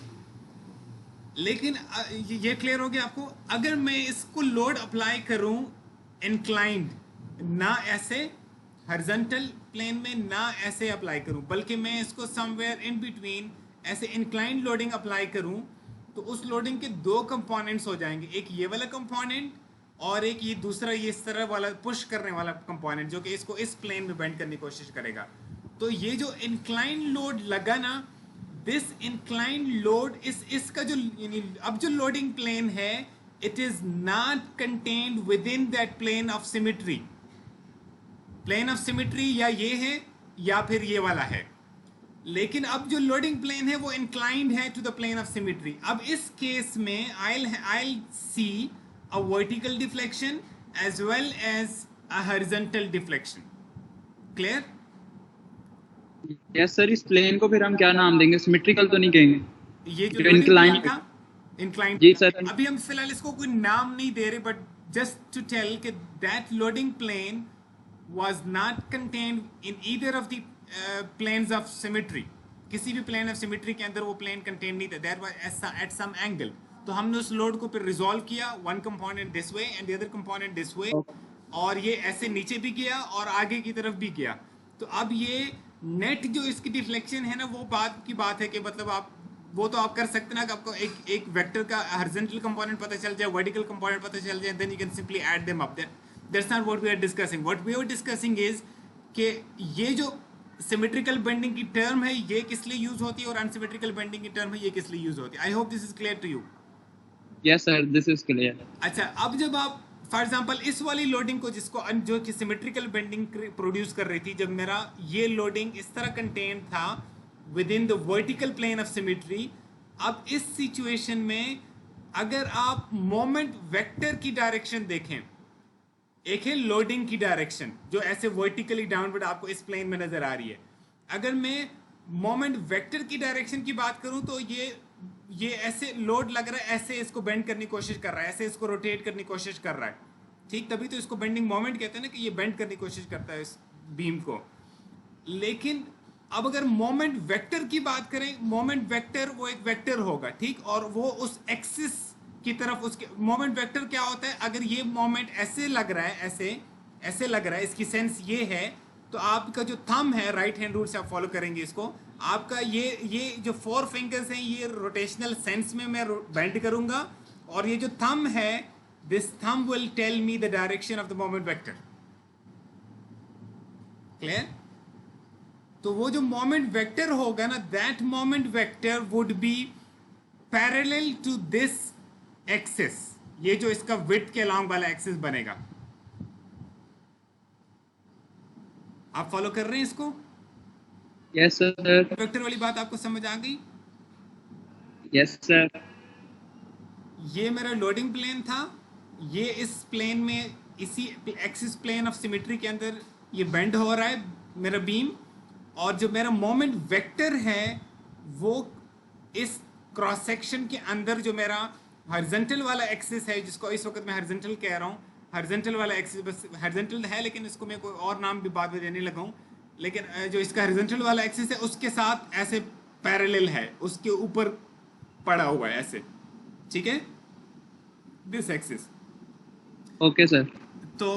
लेकिन ये क्लियर हो गया आपको? अगर मैं इसको लोड अप्लाई करूं इंक्लाइंड, ना ऐसे हॉरिजॉन्टल प्लेन में ना ऐसे अप्लाई करूं, बल्कि मैं इसको समवेयर इन बिटवीन ऐसे इंक्लाइंड लोडिंग अप्लाई करूं, तो उस लोडिंग के दो कंपोनेंट्स हो जाएंगे, एक ये वाला कंपोनेंट और एक ये दूसरा ये इस तरह वाला पुश करने वाला कंपोनेंट, जो कि इसको इस प्लेन में बेंड करने की कोशिश करेगा। तो ये जो इंक्लाइन लोड लगा ना, दिस इंक्लाइन लोड इसका जो अब जो लोडिंग प्लेन है, it is not contained within that plane of symmetry. Plane of symmetry या ये है या फिर ये वाला है, लेकिन अब जो लोडिंग प्लेन है वो इंक्लाइंड है to the plane of symmetry. अब इस केस में I'll see a vertical deflection as well as a horizontal deflection. Clear? Yes sir. इस प्लेन को फिर हम क्या नाम देंगे? सिमेट्रिकल तो नहीं कहेंगे? ये जो इंक्लाइन था, इंक्लाइन, जी सर। अभी हम फिलहाल इसको कोई नाम नहीं दे रहे, बट जस्ट टू टेल कि that loading plane was not contained in either of the planes of symmetry, किसी भी प्लेन ऑफ सिमेट्री के अंदर वो प्लेन कंटेन नहीं था, that was at some angle. तो हमने उस लोड को फिर रिजॉल्व किया, one component this way and the other component this way, और ये ऐसे नीचे भी गया और आगे की तरफ भी गया। तो अब ये नेट जो इसकी डिफ्लेक्शन है ना, वो बात की बात है कि मतलब आप वो तो आप कर सकते हैं ना कि आपको एक वेक्टर का हॉरिजॉन्टल कंपोनेंट पता चल जाए, वर्टिकल कंपोनेंट पता चल जाए, then you can simply add them up. That's not what we are discussing. What we are discussing is कि ये जो सिमेट्रिकल बेंडिंग की टर्म है ये किस लिए यूज होती है और अनसिमेट्रिकल बेंडिंग की टर्म है ये किस लिए यूज होती है। I hope this is clear to you. Yes sir, this is clear. अच्छा, अब जब आप फॉर एग्जांपल इस वाली लोडिंग को जिसको जो कि सिमेट्रिकल बेंडिंग प्रोड्यूस कर रही थी, जब मेरा ये लोडिंग इस तरह कंटेन था within the vertical plane of symmetry, अब इस सिचुएशन में अगर आप मोमेंट वेक्टर की डायरेक्शन देखें, एक है लोडिंग की डायरेक्शन जो ऐसे वर्टिकली डाउनवर्ड आपको इस प्लेन में नजर आ रही है। अगर मैं मोमेंट वेक्टर की डायरेक्शन की बात करूं तो ये ऐसे लोड लग रहा है, ऐसे इसको बेंड करने की कोशिश कर रहा है, ऐसे इसको रोटेट करने की कोशिश कर रहा है, ठीक, तभी तो इसको बेंडिंग मोमेंट कहते हैं ना कि ये बेंड करने की कोशिश करता है इस बीम को। लेकिन अब अगर मोमेंट वेक्टर की बात करें, मोमेंट वेक्टर वो एक वेक्टर होगा, ठीक, और वो उस एक्सिस की तरफ उसके मोमेंट वेक्टर क्या होता है, अगर ये मोमेंट ऐसे लग रहा है, ऐसे लग रहा है, इसकी सेंस ये है, तो आपका जो थंब है, राइट हैंड रूल से आप फॉलो करेंगे इसको, आपका ये जो 4 फिंगर्स हैं ये रोटेशनल सेंस में मैं बेंड करूंगा, और ये जो थंब है, this thumb will tell me the direction of the moment vector. Clear? तो वो जो मोमेंट वेक्टर होगा ना, that moment vector would be parallel to this axis, ये जो इसका विड्थ के अलॉन्ग वाला एक्सिस बनेगा। आप फॉलो कर रहे हैं इसको? Yes sir. वेक्टर वाली बात आपको समझ आ गई? Yes sir. ये मेरा लोडिंग प्लेन था, ये इस प्लेन में इसी एक्सिस प्लेन ऑफ सिमेट्री के अंदर ये बेंड हो रहा है मेरा बीम, और जो मेरा मोमेंट वेक्टर है वो इस क्रॉस सेक्शन के अंदर जो मेरा हॉरिजॉन्टल वाला एक्सिस है, जिसको इस वक्त मैं हॉरिजॉन्टल कह रहा हूँ, हॉरिजॉन्टल वाला एक्सिस बस हॉरिजॉन्टल है, लेकिन इसको मैं कोई और नाम भी बाद में देने लगा हूँ, लेकिन जो इसका हॉरिजॉन्टल वाला एक्सिस है उसके साथ ऐसे पैरेलल है, उसके ऊपर पड़ा हुआ है ऐसे, ठीक है, दिस एक्सिस। Okay sir. तो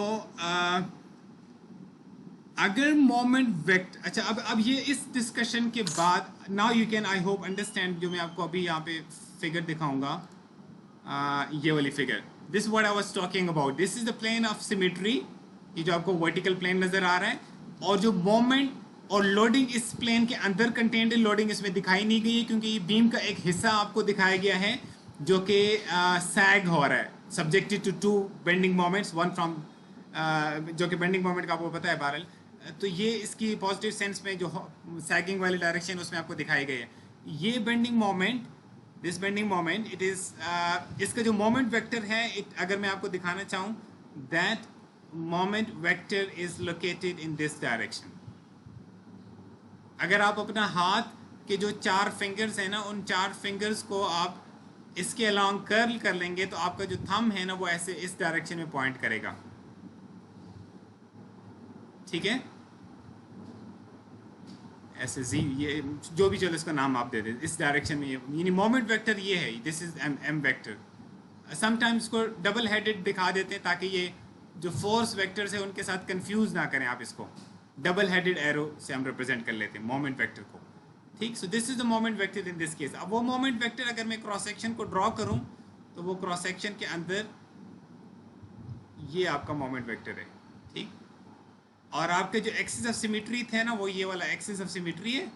अगर मोमेंट वेक्टर, अच्छा, अब ये इस डिस्कशन के बाद now you can I hope understand, जो मैं आपको अभी यहाँ पे फिगर दिखाऊंगा, ये वाली figure, this what I was talking about, this is the plane of symmetry, ये जो आपको वर्टिकल प्लेन नजर आ रहा है, और जो मोमेंट और लोडिंग इस प्लेन के अंदर कंटेंट है, लोडिंग इसमें दिखाई नहीं गई है क्योंकि ये बीम का एक हिस्सा आपको दिखाया गया है जो कि सैग हो रहा है, subjected to 2 bending moments, one from जो कि बेंडिंग मोमेंट का आपको पता है बहरहाल, तो ये इसकी पॉजिटिव सेंस में जो सैगिंग वाली डायरेक्शन उसमें आपको दिखाई गई है। ये bending moment, this bending moment, it is इसका जो मोमेंट वेक्टर है, अगर मैं आपको दिखाना चाहूँ, that moment vector is located in this direction. अगर आप अपना हाथ के जो 4 फिंगर्स हैं ना, उन 4 फिंगर्स को आप इसके अलॉन्ग कर्ल कर लेंगे तो आपका जो थंब है ना वो ऐसे इस डायरेक्शन में पॉइंट करेगा, ठीक है, ऐसे जी, ये जो भी चलो इसका नाम आप दे दें, इस डायरेक्शन में, यानी मोमेंट वेक्टर ये है, this is M vector. Sometimes इसको डबल हेडेड दिखा देते हैं ताकि ये जो फोर्स वेक्टर्स है उनके साथ कंफ्यूज ना करें आप, इसको डबल हेडेड एरो से हम रिप्रेजेंट कर लेते हैं मोमेंट वेक्टर को, ठीक। So this is the moment vector in this case. अब वो मोमेंट वेक्टर अगर मैं क्रॉस सेक्शन को ड्रॉ करूं तो वो क्रॉस सेक्शन के अंदर ये आपका मोमेंट वेक्टर है, ठीक, और आपके जो एक्सिस ऑफ सिमेट्री थे ना, वो ये वाला एक्सिस ऑफ सिमेट्री है,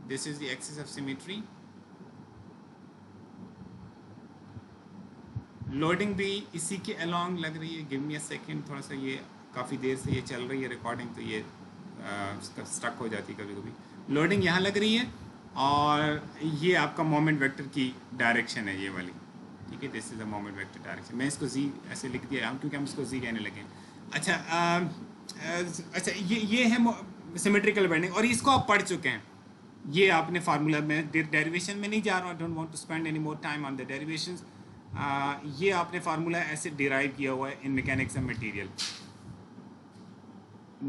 this is the axis of symmetry. Loading भी इसी के अलोंग लग रही है, गिव मी अ सेकंड, थोड़ा सा ये काफ़ी देर से ये चल रही है रिकॉर्डिंग, तो ये स्टक हो जाती है कभी कभी। लोडिंग यहाँ लग रही है और ये आपका मोमेंट वेक्टर की डायरेक्शन है ये वाली, ठीक है, this is the moment vector direction. मैं इसको जी ऐसे लिख दिया हम क्योंकि हम इसको जी कहने लगे। अच्छा अच्छा, ये है सिमेट्रिकल बेंडिंग और इसको आप पढ़ चुके हैं, ये आपने फार्मूला में, डेरिवेशन में नहीं जा रहा हूँ, I don't want to spend any more time on the derivations. ये आपने फार्मूला ऐसे डिराइव किया हुआ है इन मैकेनिक्स ऑफ मटेरियल,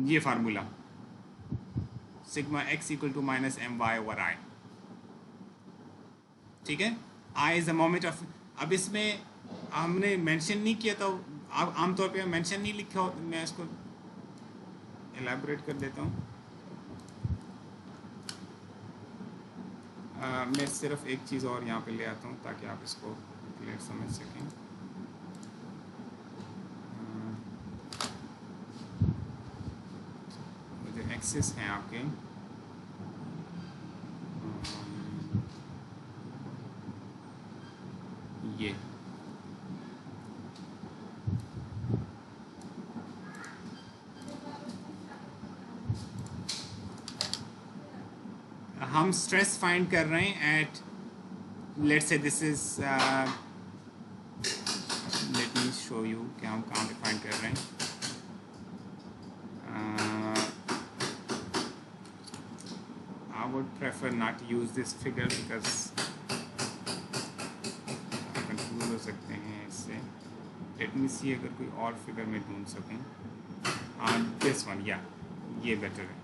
ये formula sigma X equal to minus M Y over I. ठीक है, I is the moment of, अब इसमें हमने मेंशन नहीं किया था, अब आमतौर पे मेंशन नहीं लिखा हो, मैं इसको एलैबोरेट कर देता हूँ। मैं सिर्फ एक चीज़ और यहाँ पे ले आता हूँ ताकि आप इसको क्लियर समझ सकें। जो एक्सिस हैं आपके, ये हम स्ट्रेस फाइंड कर रहे हैं at, let's say this is, let me show you कि हम कहाँ पे फाइंड कर रहे हैं। I would prefer not to use this figure because confuse हो सकते हैं इससे। लेट मी सी अगर कोई और फिगर में ढूंढ सकें। दिस वन, या ये बेटर है।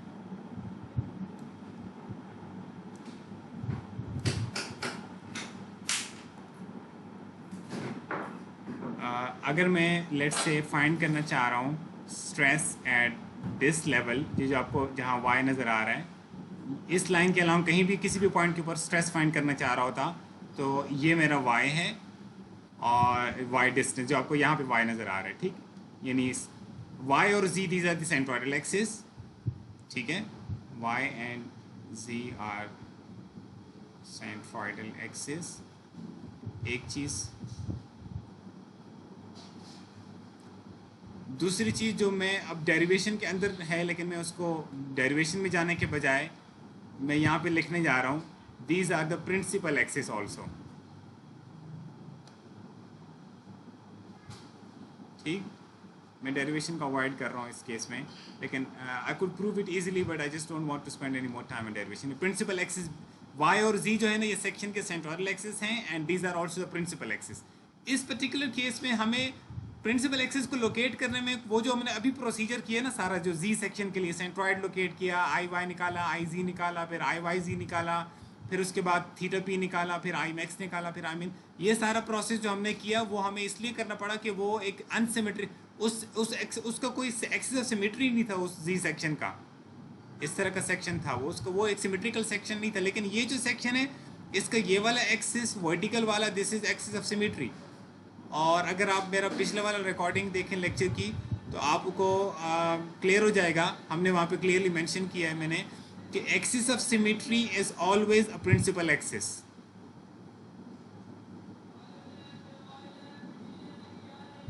अगर मैं लेट्स से फाइंड करना चाह रहा हूँ स्ट्रेस एट दिस लेवल, ये जो आपको जहाँ वाई नज़र आ रहा है, इस लाइन के अलावा कहीं भी किसी भी पॉइंट के ऊपर स्ट्रेस फाइंड करना चाह रहा होता, तो ये मेरा वाई है और वाई डिस्टेंस जो आपको यहाँ पे वाई नज़र आ रहा है, ठीक, यानी वाई और z these are the centroidal axis. ठीक है, y and ji are centroidal axis. एक चीज़, दूसरी चीज़ जो मैं अब डेरिवेशन के अंदर है, लेकिन मैं उसको डेरिवेशन में जाने के बजाय मैं यहाँ पे लिखने जा रहा हूँ, these are the principal axis also. ठीक, मैं डेरिवेशन को अवॉइड कर रहा हूँ इस केस में, लेकिन I could prove it easily but I just don't want to spend any more time on derivation. Principal axis Y और जी जो है ना, ये सेक्शन के सेंट्रोइडल एक्सिस हैं and these are also the principal axis. इस particular case में हमें प्रिंसिपल एक्सिस को लोकेट करने में वो जो हमने अभी प्रोसीजर किया ना सारा, जो जी सेक्शन के लिए सेंट्रॉइड लोकेट किया, आई वाई निकाला, आई जी निकाला, फिर आई वाई जी निकाला, फिर उसके बाद थीटा पी निकाला, फिर आई मैक्स निकाला, फिर आई मीन, ये सारा प्रोसेस जो हमने किया वो हमें इसलिए करना पड़ा कि वो एक अनसिमेट्री, उसका कोई एक्सिस ऑफ सिमेट्री नहीं था उस जी सेक्शन का, इस तरह का सेक्शन था वो, उसका वो एक सिमेट्रिकल सेक्शन नहीं था। लेकिन ये जो सेक्शन है इसका ये वाला एक्सिस वर्टिकल वाला, this is axis of symmetry. और अगर आप मेरा पिछले वाला रिकॉर्डिंग देखें लेक्चर की तो आपको क्लियर हो जाएगा, हमने वहाँ पे क्लियरली मेंशन किया है मैंने कि axis of symmetry is always a principal axis.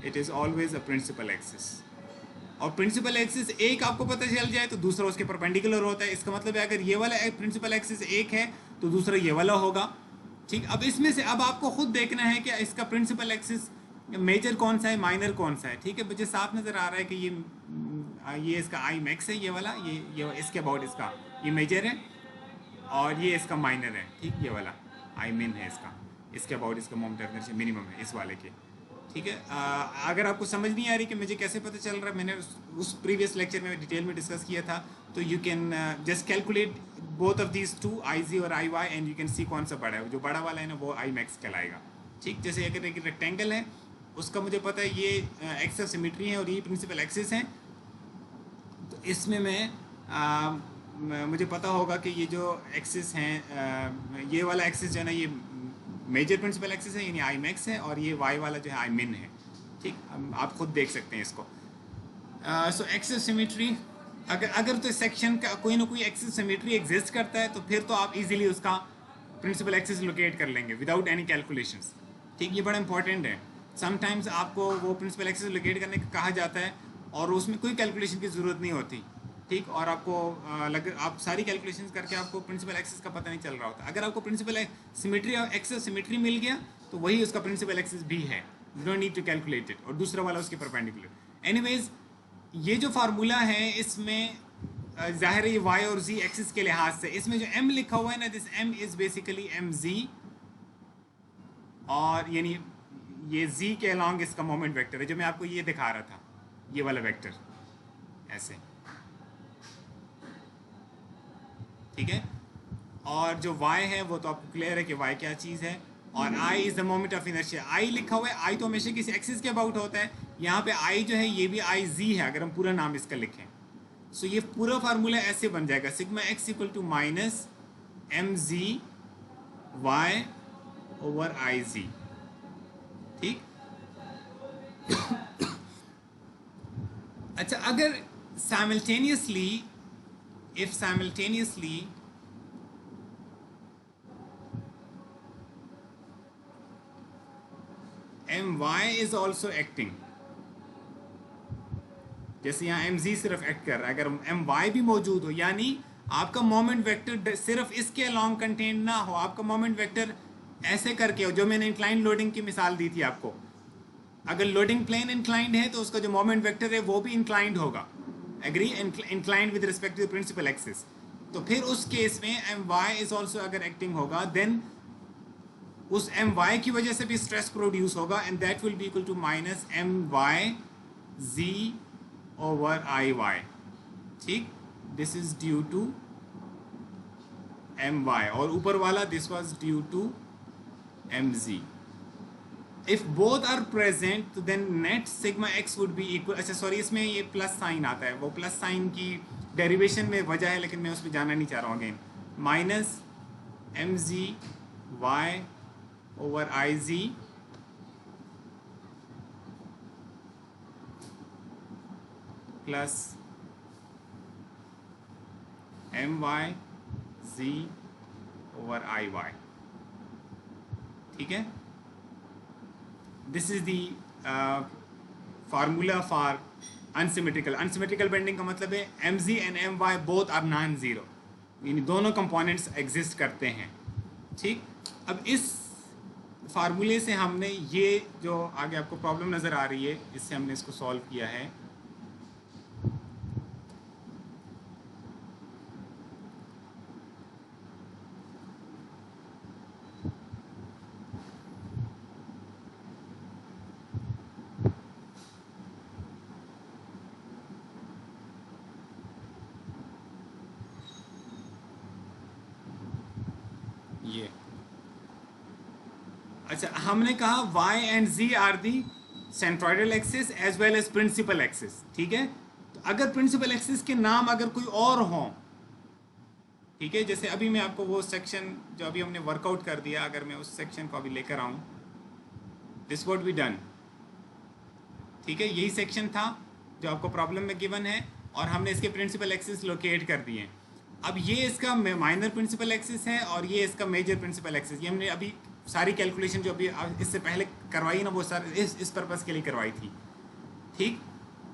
It is always a principal axis. और प्रिंसिपल एक्सिस एक आपको पता चल जाए तो दूसरा उसके परपेंडिकुलर होता है। इसका मतलब है अगर ये वाला प्रिंसिपल एक्सिस एक है तो दूसरा ये वाला होगा। ठीक, अब इसमें से अब आपको खुद देखना है कि इसका प्रिंसिपल एक्सिस मेजर कौन सा है, माइनर कौन सा है। ठीक है, मुझे साफ नज़र आ रहा है कि ये इसका आई मैक्स है, ये वाला, ये इसके अबाउट इसका ये मेजर है और ये इसका माइनर है। ठीक, ये वाला आई मिन है इसका, इसके अबाउट इसका मोमेंट ऑफ इनर्शिया मिनिमम है इस वाले के। ठीक है, अगर आपको समझ नहीं आ रही कि मुझे कैसे पता चल रहा है, मैंने उस प्रीवियस लेक्चर में डिटेल में डिस्कस किया था, तो you can just calculate both of these two, I जी और I y, and you can see कौन सा बड़ा है। जो बड़ा वाला है ना वो आई मैक्स कहलाएगा। ठीक, जैसे अगर एक रेक्टेंगल है उसका मुझे पता है ये एक्सिस ऑफ सिमेट्री है और ये प्रिंसिपल एक्सिस है, तो इसमें मैं मुझे पता होगा कि ये जो एक्सिस हैं, ये वाला एक्सिस जो है ना ये मेजर प्रिंसिपल एक्सिस है, यानी आई मैक्स है, और ये वाई वाला जो है आई मिन है। ठीक, आप खुद देख सकते हैं इसको। सो एक्सिस सिमेट्री, अगर तो सेक्शन का कोई ना कोई एक्सिस सिमेट्री एग्जिस्ट करता है तो फिर तो आप इजीली उसका प्रिंसिपल एक्सिस लोकेट कर लेंगे विदाउट एनी कैलकुलेशंस। ठीक, ये बड़ा इंपॉर्टेंट है। समटाइम्स आपको वो प्रिंसिपल एक्सिस लोकेट करने का कहा जाता है और उसमें कोई कैलकुलेशन की ज़रूरत नहीं होती। ठीक, और आपको आप सारी कैलकुलेशंस करके आपको प्रिंसिपल एक्सिस का पता नहीं चल रहा होता। अगर आपको प्रिंसिपल सिमेट्री और एक्सिस सिमेट्री मिल गया तो वही उसका प्रिंसिपल एक्सिस भी है, you don't need to calculate it, और दूसरा वाला उसके परपेंडिकुलर। एनीवेज, ये जो फार्मूला है इसमें जाहिर है ये वाई और जी एक्सिस के लिहाज से, इसमें जो एम लिखा हुआ है ना, this M is basically M Z, और यानी ये जी के अलॉन्ग इसका मोमेंट वेक्टर है, जो मैं आपको ये दिखा रहा था, ये वाला वेक्टर ऐसे। ठीक है। और जो y है वो तो आपको क्लियर है कि y क्या चीज़ है, और I is the moment of inertia. I लिखा हुआ है, I तो हमेशा किसी एक्सिस के अबाउट होता है, यहाँ पे I जो है ये भी I z है अगर हम पूरा नाम इसका लिखें। सो ये पूरा फार्मूला ऐसे बन जाएगा, sigma x equal to minus M ji Y over I z. ठीक। अच्छा, अगर simultaneously, if simultaneously M Y is also acting, जैसे यहाँ एम जी सिर्फ एक्ट कर रहा है, अगर एम वाई भी मौजूद हो, यानी आपका मोमेंट वेक्टर सिर्फ इसके अलॉन्ग कंटेन ना हो, आपका मोमेंट वेक्टर ऐसे करके हो, जो मैंने इंक्लाइन लोडिंग की मिसाल दी थी आपको। अगर लोडिंग प्लेन इंक्लाइंड है तो उसका जो मोमेंट वेक्टर है वो भी इंक्लाइंड होगा, agree, inclined with respect to principal axis. तो फिर उस केस में एम वाई इज ऑल्सो अगर एक्टिंग होगा, देन उस एम वाई की वजह से भी स्ट्रेस प्रोड्यूस होगा, and that will be equal to minus M Y ji over I Y. ठीक, this is due to M Y, और ऊपर वाला this was due to M Z. If both are present तो then net sigma x would be equal, अच्छा sorry, इसमें ये plus sign आता है, वो प्लस साइन की डेरिवेशन में वजह है, लेकिन मैं उस पर जाना नहीं चाह रहा हूँ again. Minus M ji Y over I Z plus M Y ji over I Y. ठीक है, this is the formula for unsymmetrical. Unsymmetrical bending का मतलब है M Z and M Y both are non zero, यानी दोनों components exist करते हैं। ठीक, अब इस फार्मूले से हमने ये जो आगे आपको प्रॉब्लम नज़र आ रही है, इससे हमने इसको सॉल्व किया है। ये अच्छा, हमने कहा y and z are the centroidal axis as well as principal axis. ठीक है, तो अगर प्रिंसिपल एक्सिस के नाम अगर कोई और हो, ठीक है, जैसे अभी मैं आपको वो सेक्शन जो अभी हमने वर्कआउट कर दिया, अगर मैं उस सेक्शन को अभी लेकर आऊँ, दिस वॉट बी डन। ठीक है, यही सेक्शन था जो आपको प्रॉब्लम में गिवन है, और हमने इसके प्रिंसिपल एक्सिस लोकेट कर दिए। अब ये इसका माइनर प्रिंसिपल एक्सिस है और ये इसका मेजर प्रिंसिपल एक्सिस। ये हमने अभी सारी कैलकुलेशन जो अभी इससे पहले करवाई ना, वो सारे इस पर्पज़ के लिए करवाई थी। ठीक,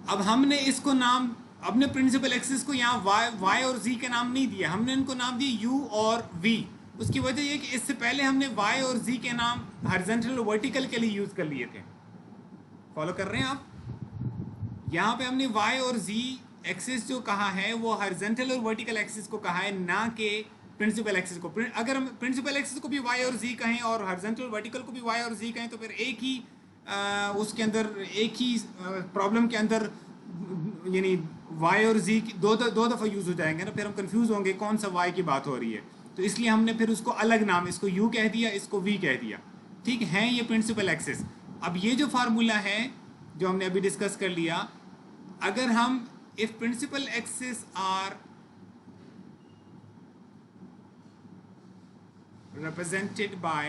अब हमने इसको नाम, अपने प्रिंसिपल एक्सिस को यहाँ y और z के नाम नहीं दिया, हमने इनको नाम दिए u और v। उसकी वजह ये कि इससे पहले हमने y और z के नाम हॉरिजॉन्टल और वर्टिकल के लिए यूज़ कर लिए थे। फॉलो कर रहे हैं आप? यहाँ पे हमने y और z एक्सिस जो कहा है वो हॉरिजॉन्टल और वर्टिकल एक्सिस को कहा है, ना कि प्रिंसिपल एक्सिस को। अगर हम प्रिंसिपल एक्सिस को भी y और z कहें और हॉरिजॉन्टल और वर्टिकल को भी y और z कहें, तो फिर एक ही उसके अंदर, एक ही प्रॉब्लम के अंदर, यानी y और z दो दफ़ा यूज़ हो जाएंगे ना, फिर हम कंफ्यूज होंगे कौन सा y की बात हो रही है। तो इसलिए हमने फिर उसको अलग नाम, इसको u कह दिया, इसको v कह दिया। ठीक है, ये प्रिंसिपल एक्सिस। अब ये जो फार्मूला है जो हमने अभी डिस्कस कर लिया, अगर हम if principal axis are represented by,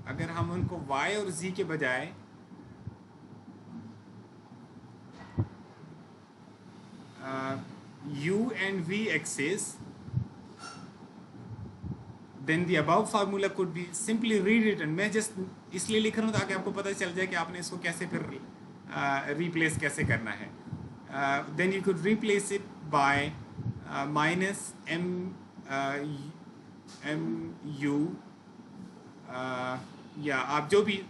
अगर हम उनको y और z के बजाय u and v axis, then the above formula could be simply rewritten। मैं जस्ट इसलिए लिख रहा हूँ ताकि आपको पता चल जाए कि आपने इसको कैसे फिर रिप्लेस कैसे करना है। then you could replace it by minus mu या आप जो भी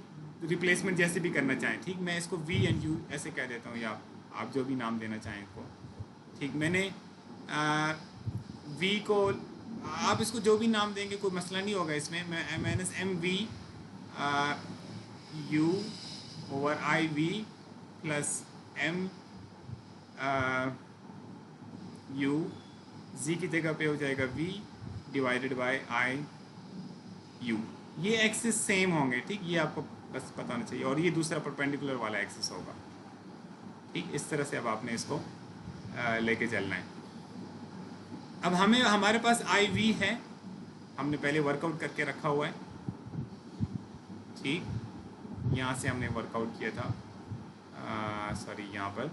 रिप्लेसमेंट जैसे भी करना चाहें। ठीक, मैं इसको v एंड u ऐसे कह देता हूँ, या आप जो भी नाम देना चाहें इसको। ठीक, मैंने v को, आप इसको जो भी नाम देंगे कोई मसला नहीं होगा इसमें। मैं minus M V u over I V plus m u, z की जगह पे हो जाएगा v divided by i u। ये एक्सिस सेम होंगे, ठीक, ये आपको बस पता होना चाहिए, और ये दूसरा परपेंडिकुलर वाला एक्सिस होगा, ठीक। इस तरह से अब आपने इसको लेके चलना है। अब हमारे पास आई वी है, हमने पहले वर्कआउट करके रखा हुआ है, ठीक। यहाँ से हमने वर्कआउट किया था, सॉरी यहाँ पर,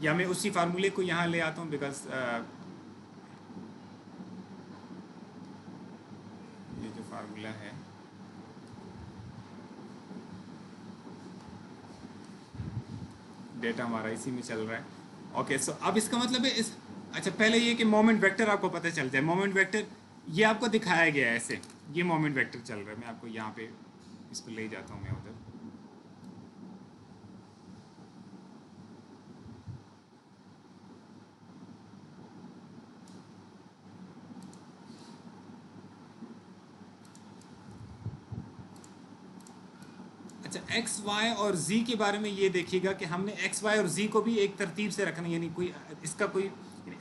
या मैं उसी फार्मूले को यहाँ ले आता हूँ, बिकॉज ये जो फार्मूला है डेटा हमारा इसी में चल रहा है। ओके, सो अब इसका मतलब है अच्छा, पहले ये कि मोमेंट वेक्टर आपको पता चल जाए। मोमेंट वेक्टर ये आपको दिखाया गया है ऐसे, ये मोमेंट वेक्टर चल रहा है। मैं आपको यहाँ पे इसको ले जाता हूँ मैं उधर। अच्छा, एक्स वाई और जी के बारे में ये देखिएगा कि हमने एक्स वाई और जी को भी एक तरतीब से रखना, यानी कोई इसका कोई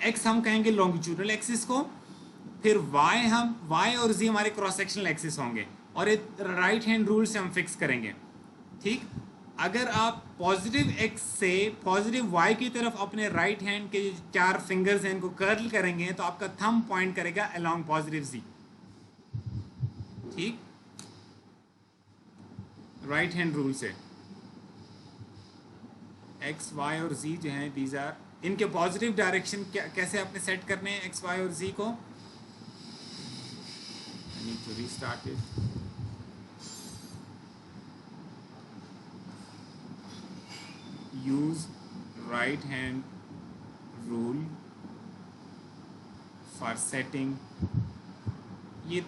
एक्स हम कहेंगे लॉन्गिट्यूडनल एक्सिस को, फिर वाई और जी हमारे क्रॉस सेक्शनल एक्सिस होंगे, और एक राइट हैंड रूल से हम फिक्स करेंगे, ठीक। अगर आप पॉजिटिव एक्स से पॉजिटिव वाई की तरफ अपने राइट हैंड के 4 फिंगर्स हैं इनको कर्ल करेंगे तो आपका थंब पॉइंट करेगा अलोंग पॉजिटिव जी, ठीक, राइट हैंड रूल से। एक्स वाई और जी जो हैं, दीज आर, इनके पॉजिटिव डायरेक्शन कैसे आपने सेट करने हैं एक्स वाई और जी को। I need to restart it. Use right hand rule for setting, ये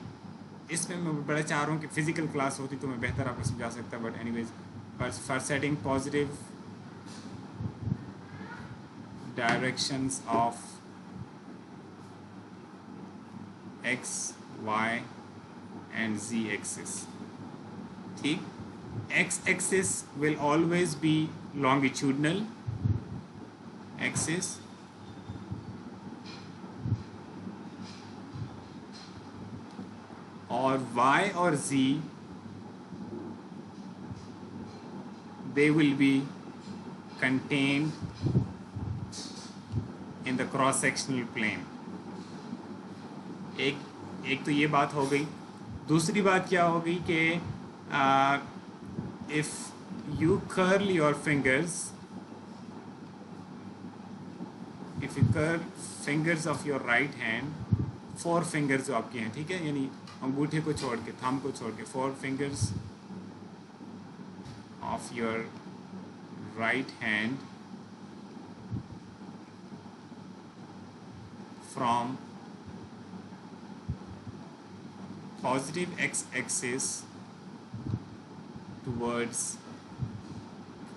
इसमें मैं बड़ा चाह रहा हूँ कि फिजिकल क्लास होती तो मैं बेहतर आपको समझा सकता, but anyways, for setting positive directions of X Y and Z axis, ठीक। x axis will always be longitudinal axis, और y और z they will be contained in the cross sectional plane। एक तो ये बात हो गई। दूसरी बात क्या हो गई कि if you curl your fingers, if you curl fingers of your right hand, 4 fingers जो आपके हैं, ठीक है, यानी अंगूठे को छोड़ के, थंब को छोड़ के, 4 fingers of your right hand from positive x-axis towards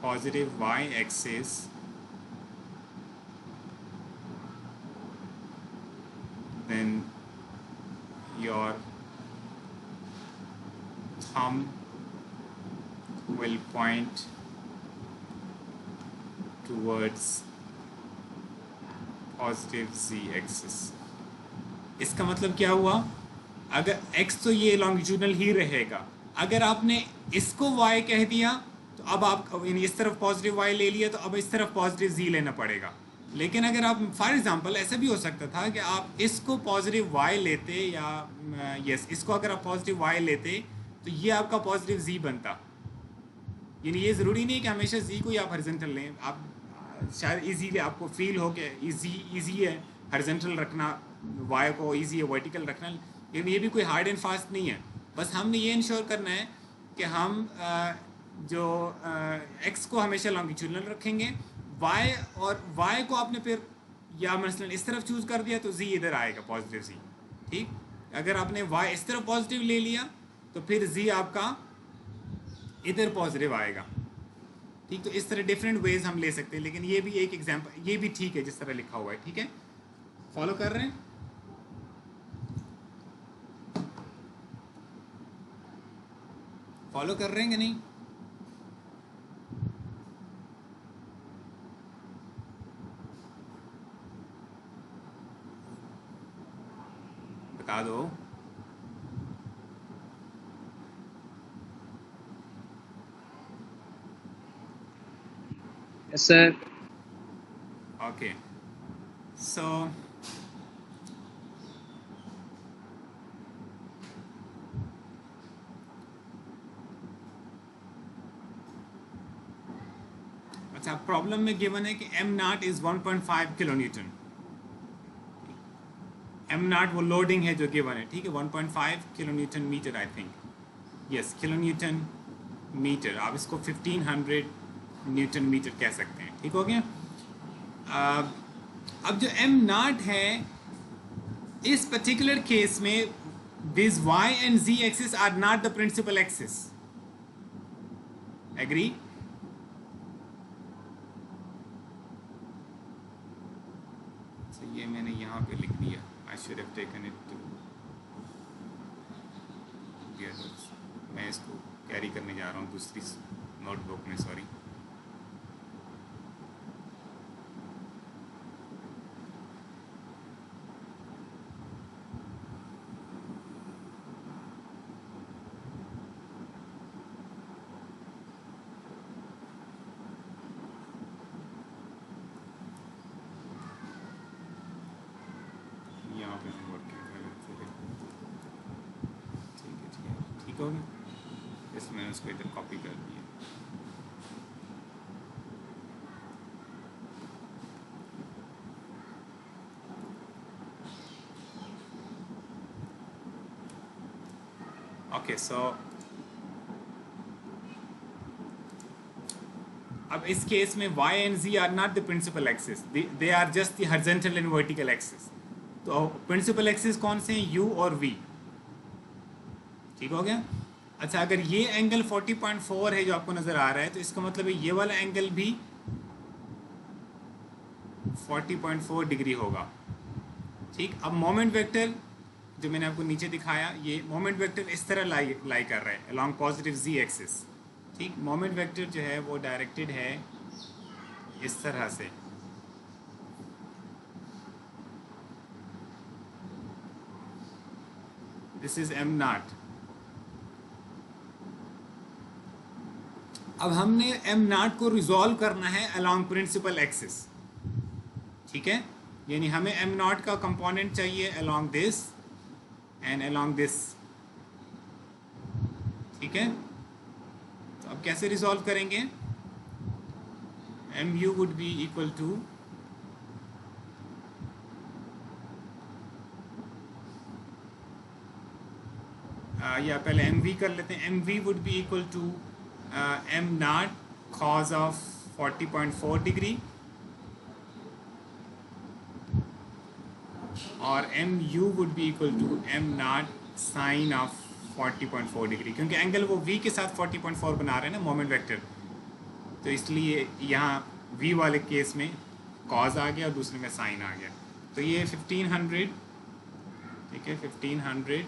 positive y-axis, then your thumb will point towards positive z-axis। इसका मतलब क्या हुआ, अगर x तो ये लॉन्गिट्यूडनल ही रहेगा, अगर आपने इसको y कह दिया तो अब आप इस तरफ पॉजिटिव y ले लिया तो अब इस तरफ पॉजिटिव z लेना पड़ेगा। लेकिन अगर आप फॉर एग्जांपल ऐसा भी हो सकता था कि आप इसको पॉजिटिव y लेते, या यस, इसको अगर आप पॉजिटिव y लेते तो ये आपका पॉजिटिव z बनता। यानी ये ज़रूरी नहीं कि हमेशा z को ही आप हॉरिजॉन्टल लें, आप शायद इजीली आपको फील हो कि इजी है हॉरिजॉन्टल रखना, y को इजी है वर्टिकल रखना, लेकिन ये भी कोई हार्ड एंड फास्ट नहीं है। बस हमने ये इंश्योर करना है कि हम जो x को हमेशा लॉन्गिट्यूडनल रखेंगे, y को आपने फिर या मसलन इस तरफ चूज़ कर दिया तो z इधर आएगा पॉजिटिव z, ठीक। अगर आपने y इस तरफ पॉजिटिव ले लिया तो फिर z आपका इधर पॉजिटिव आएगा, ठीक। तो इस तरह डिफरेंट वेज हम ले सकते हैं, लेकिन ये भी एक एग्जांपल, ये भी ठीक है जिस तरह लिखा हुआ है, ठीक है। फॉलो कर रहे हैं, फॉलो कर रहे हैं कि नहीं। बता दो। Yes, sir. ओके सो अच्छा, प्रॉब्लम में गिवन है कि M naught is 1.5 kilo newton. M naught वो लोडिंग है जो गिवन है, ठीक है, 1.5 kilo newton metre, I think, yes, kilo newton metre. आप इसको 1500 न्यूटन मीटर कह सकते हैं, ठीक हो गया। अब जो एम नॉट है, इस पर्टिकुलर केस में this Y and Z axis are not the principal axis. Agree? ये मैंने यहाँ पे लिख दिया, I should have taken it to the others. मैं इसको कैरी करने जा रहा हूँ दूसरी नोटबुक में, सॉरी। यहाँ पे हम वर्किंग कर लेते हैं, ठीक है, ठीक है, ठीक हो गया। इसमें मैंने उसको इधर कॉपी कर दिया। ओके सो अब इस केस में y and z are not the principal axis, they are just the horizontal and vertical axis. तो प्रिंसिपल एक्सिस कौन से हैं? u और v, ठीक हो गया। अच्छा, अगर ये एंगल 40.4 है जो आपको नजर आ रहा है, तो इसका मतलब है ये वाला एंगल भी 40.4 डिग्री होगा, ठीक। अब मोमेंट वेक्टर जो मैंने आपको नीचे दिखाया, ये मोमेंट वेक्टर इस तरह लाई कर रहा है अलॉन्ग पॉजिटिव z एक्सिस, ठीक। मोमेंट वेक्टर जो है वो डायरेक्टेड है इस तरह से, दिस इज एम नॉट। अब हमने एम नॉट को रिजॉल्व करना है अलॉन्ग प्रिंसिपल एक्सिस, ठीक है, यानी हमें एम नॉट का कंपोनेंट चाहिए along this and along this, ठीक है। तो अब कैसे रिजॉल्व करेंगे? M U would be equal to या पहले एम वी कर लेते हैं। M V would be equal to M naught cos of 40.4 degree और M U would be equal to M naught sine of 40.4 degree, क्योंकि angle वो v के साथ 40.4 बना रहे हैं ना मोमेंट वेक्टर, तो इसलिए यहाँ v वाले केस में कॉज आ गया और दूसरे में साइन आ गया। तो ये 1500, ठीक है, 1500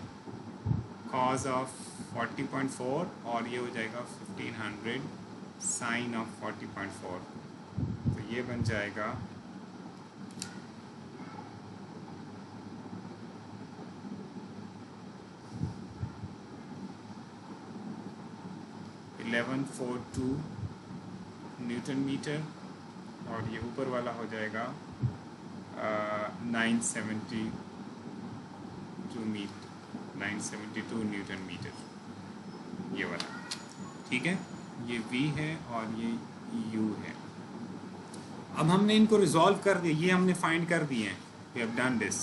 कॉज ऑफ 40.4 और ये हो जाएगा 1500 साइन ऑफ 40.4, तो ये बन जाएगा 1142 न्यूटन मीटर और ये ऊपर वाला हो जाएगा 972 न्यूटन मीटर, ये वाला, ठीक है। ये v है और ये u है। अब हमने इनको रिजॉल्व कर दिया, ये हमने फाइंड कर दिए हैं, we have done this.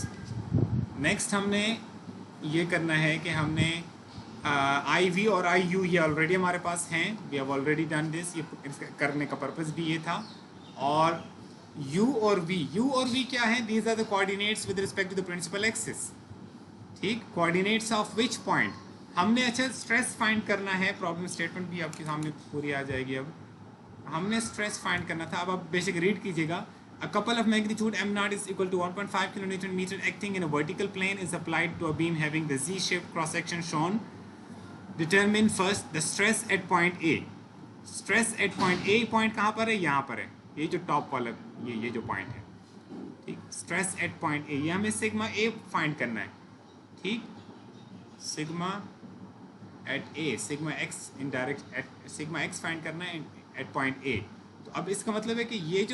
Next हमने ये करना है कि हमने आई वी और आई यू ये ऑलरेडी हमारे पास हैं, we have already done this, ये करने का पर्पस भी ये था। और u और v क्या है? These are the coordinates with respect to the principal axis, ठीक। कोऑर्डिनेट्स ऑफ विच पॉइंट हमने, अच्छा, स्ट्रेस फाइंड करना है। प्रॉब्लम स्टेटमेंट भी आपके सामने पूरी आ जाएगी। अब हमने स्ट्रेस फाइंड करना था, अब आप बेसिक रीड कीजिएगा। A couple of magnitude m naught is equal to 1.5 kilonewton meter acting in a vertical plane is applied to a beam having the z-shaped cross section shown. Determine first the stress at point A. Stress at point A point कहाँ पर है? यहाँ पर है, ये जो top वाला ये जो पॉइंट है, ठीक। स्ट्रेस एट पॉइंट A, ये हमें सिग्मा A फाइंड करना है, ठीक, sigma at A, sigma X in direct at sigma X find करना है एट पॉइंट ए। तो अब इसका मतलब है कि ये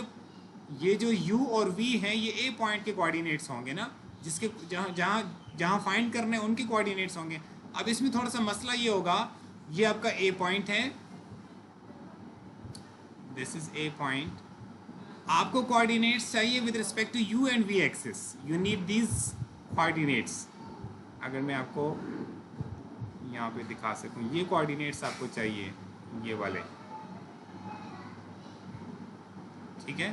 जो u और v हैं ये a पॉइंट के कोऑर्डिनेट्स होंगे ना, जिसके जहाँ जहाँ जहाँ फाइंड करने हैं उनके कोऑर्डिनेट्स होंगे। अब इसमें थोड़ा सा मसला ये होगा, ये आपका a पॉइंट है, दिस इज a पॉइंट, आपको कोऑर्डिनेट्स चाहिए with respect to u and v axis, you need these coordinates. अगर मैं आपको यहाँ पे दिखा सकूँ, ये कोऑर्डिनेट्स आपको चाहिए, ये वाले, ठीक है।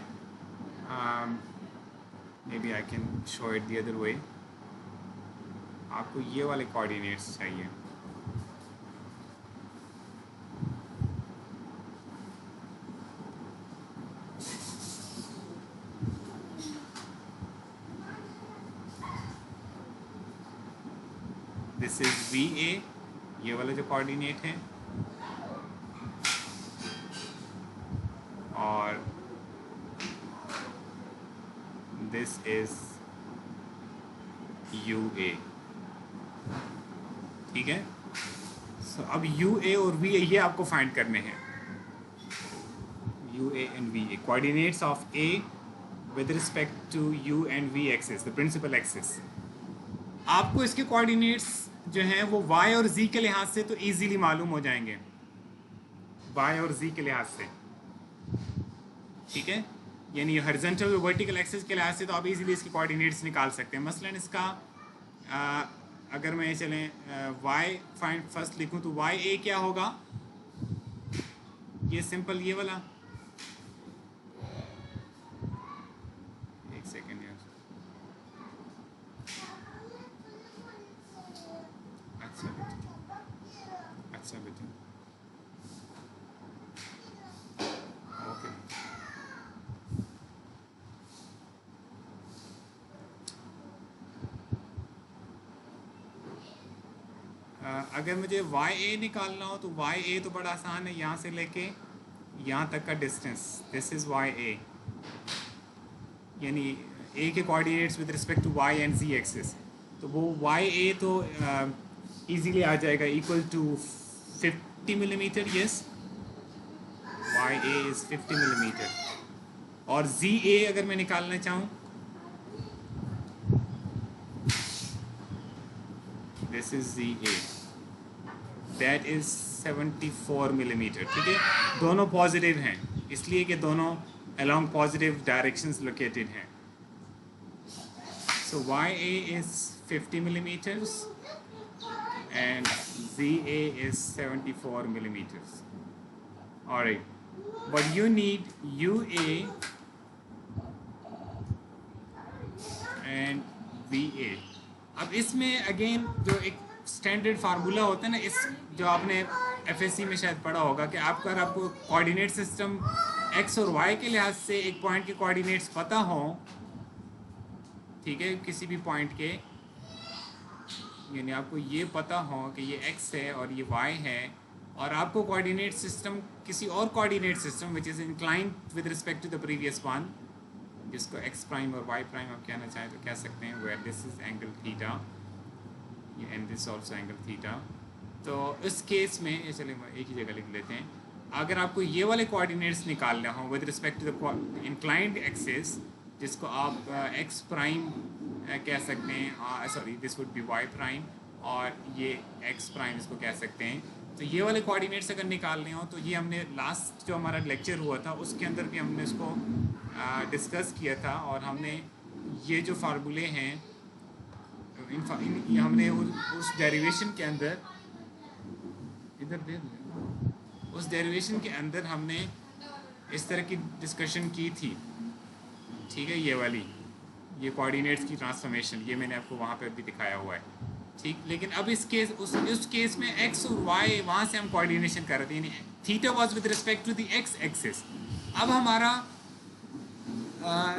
Maybe I can show it the other way, आपको ये वाले कोऑर्डिनेट्स चाहिए। दिस इज वी ए, ये वाला जो कोऑर्डिनेट है, और दिस इज यू ए, ठीक है। सो अब यू ए और वी ए ये आपको फाइंड करने हैं, U A and V A, coordinates of A with respect to U and we axis, the principal axis. आपको इसके कोऑर्डिनेट्स जो हैं वो y और z के लिहाज से तो इजीली मालूम हो जाएंगे, y और z के लिहाज से, ठीक है। यानी हॉरिजॉन्टल और वर्टिकल एक्सिस के लिहाज से तो आप इजीली इसके कोऑर्डिनेट्स निकाल सकते हैं। मसलन इसका अगर मैं चलें y फाइंड फर्स्ट लिखूं तो y a क्या होगा, ये सिंपल ये वाला, एक सेकेंड यार, अच्छा बेटा ओके। अगर मुझे वाई ए निकालना हो तो वाई ए तो बड़ा आसान है, यहाँ से लेके यहाँ तक का distance, this is Y A, यानी ए के coordinates with respect to Y and Z axis, तो वो वाई ए तो इजीली आ जाएगा equal to 50 millimetre, yes, Y A is 50 millimetre. और जी ए अगर मैं निकालना चाहूँ, this is Z A, that is 74 millimetre, ठीक है। दोनों पॉजिटिव हैं इसलिए कि दोनों along positive directions located हैं। So YA is 50 millimeters and ZA is 74 millimeters. Alright, but you need UA and VA। अब इसमें अगेन जो एक स्टैंडर्ड फार्मूला होता है ना, इस जो आपने FSC में शायद पढ़ा होगा कि आपको कोऑर्डिनेट सिस्टम x और y के लिहाज से एक पॉइंट के कोऑर्डिनेट्स पता हो, ठीक है, किसी भी पॉइंट के, यानी आपको ये पता हो कि ये x है और ये y है, और आपको कोऑर्डिनेट सिस्टम किसी और coordinate system which is inclined with respect to the previous one, जिसको x प्राइम और y प्राइम आप कहना चाहें तो कह सकते हैं, where this is angle theta and this also angle theta. तो इस केस में ये चलिए एक ही जगह लिख लेते हैं, अगर आपको ये वाले कोऑर्डिनेट्स निकालने हों with respect to the inclined axis, जिसको आप x प्राइम कह सकते हैं, sorry this would be y prime, और ये x प्राइम इसको कह सकते हैं, तो ये वाले कोऑर्डिनेट्स अगर निकालने हो तो ये हमने लास्ट जो हमारा लेक्चर हुआ था उसके अंदर भी हमने इसको डिस्कस किया था, और हमने ये जो फार्मूले हैं हमने उस डेरिवेशन के अंदर इधर दे उस डेरिवेशन के अंदर हमने इस तरह की डिस्कशन की थी, ठीक है। ये वाली ये कोऑर्डिनेट्स की ट्रांसफॉर्मेशन ये मैंने आपको वहाँ पे भी दिखाया हुआ है, ठीक। लेकिन अब इस केस उस केस में x और y वहाँ से हम कोऑर्डिनेशन कर रहे थे, यानी theta was with respect to the x axis. अब हमारा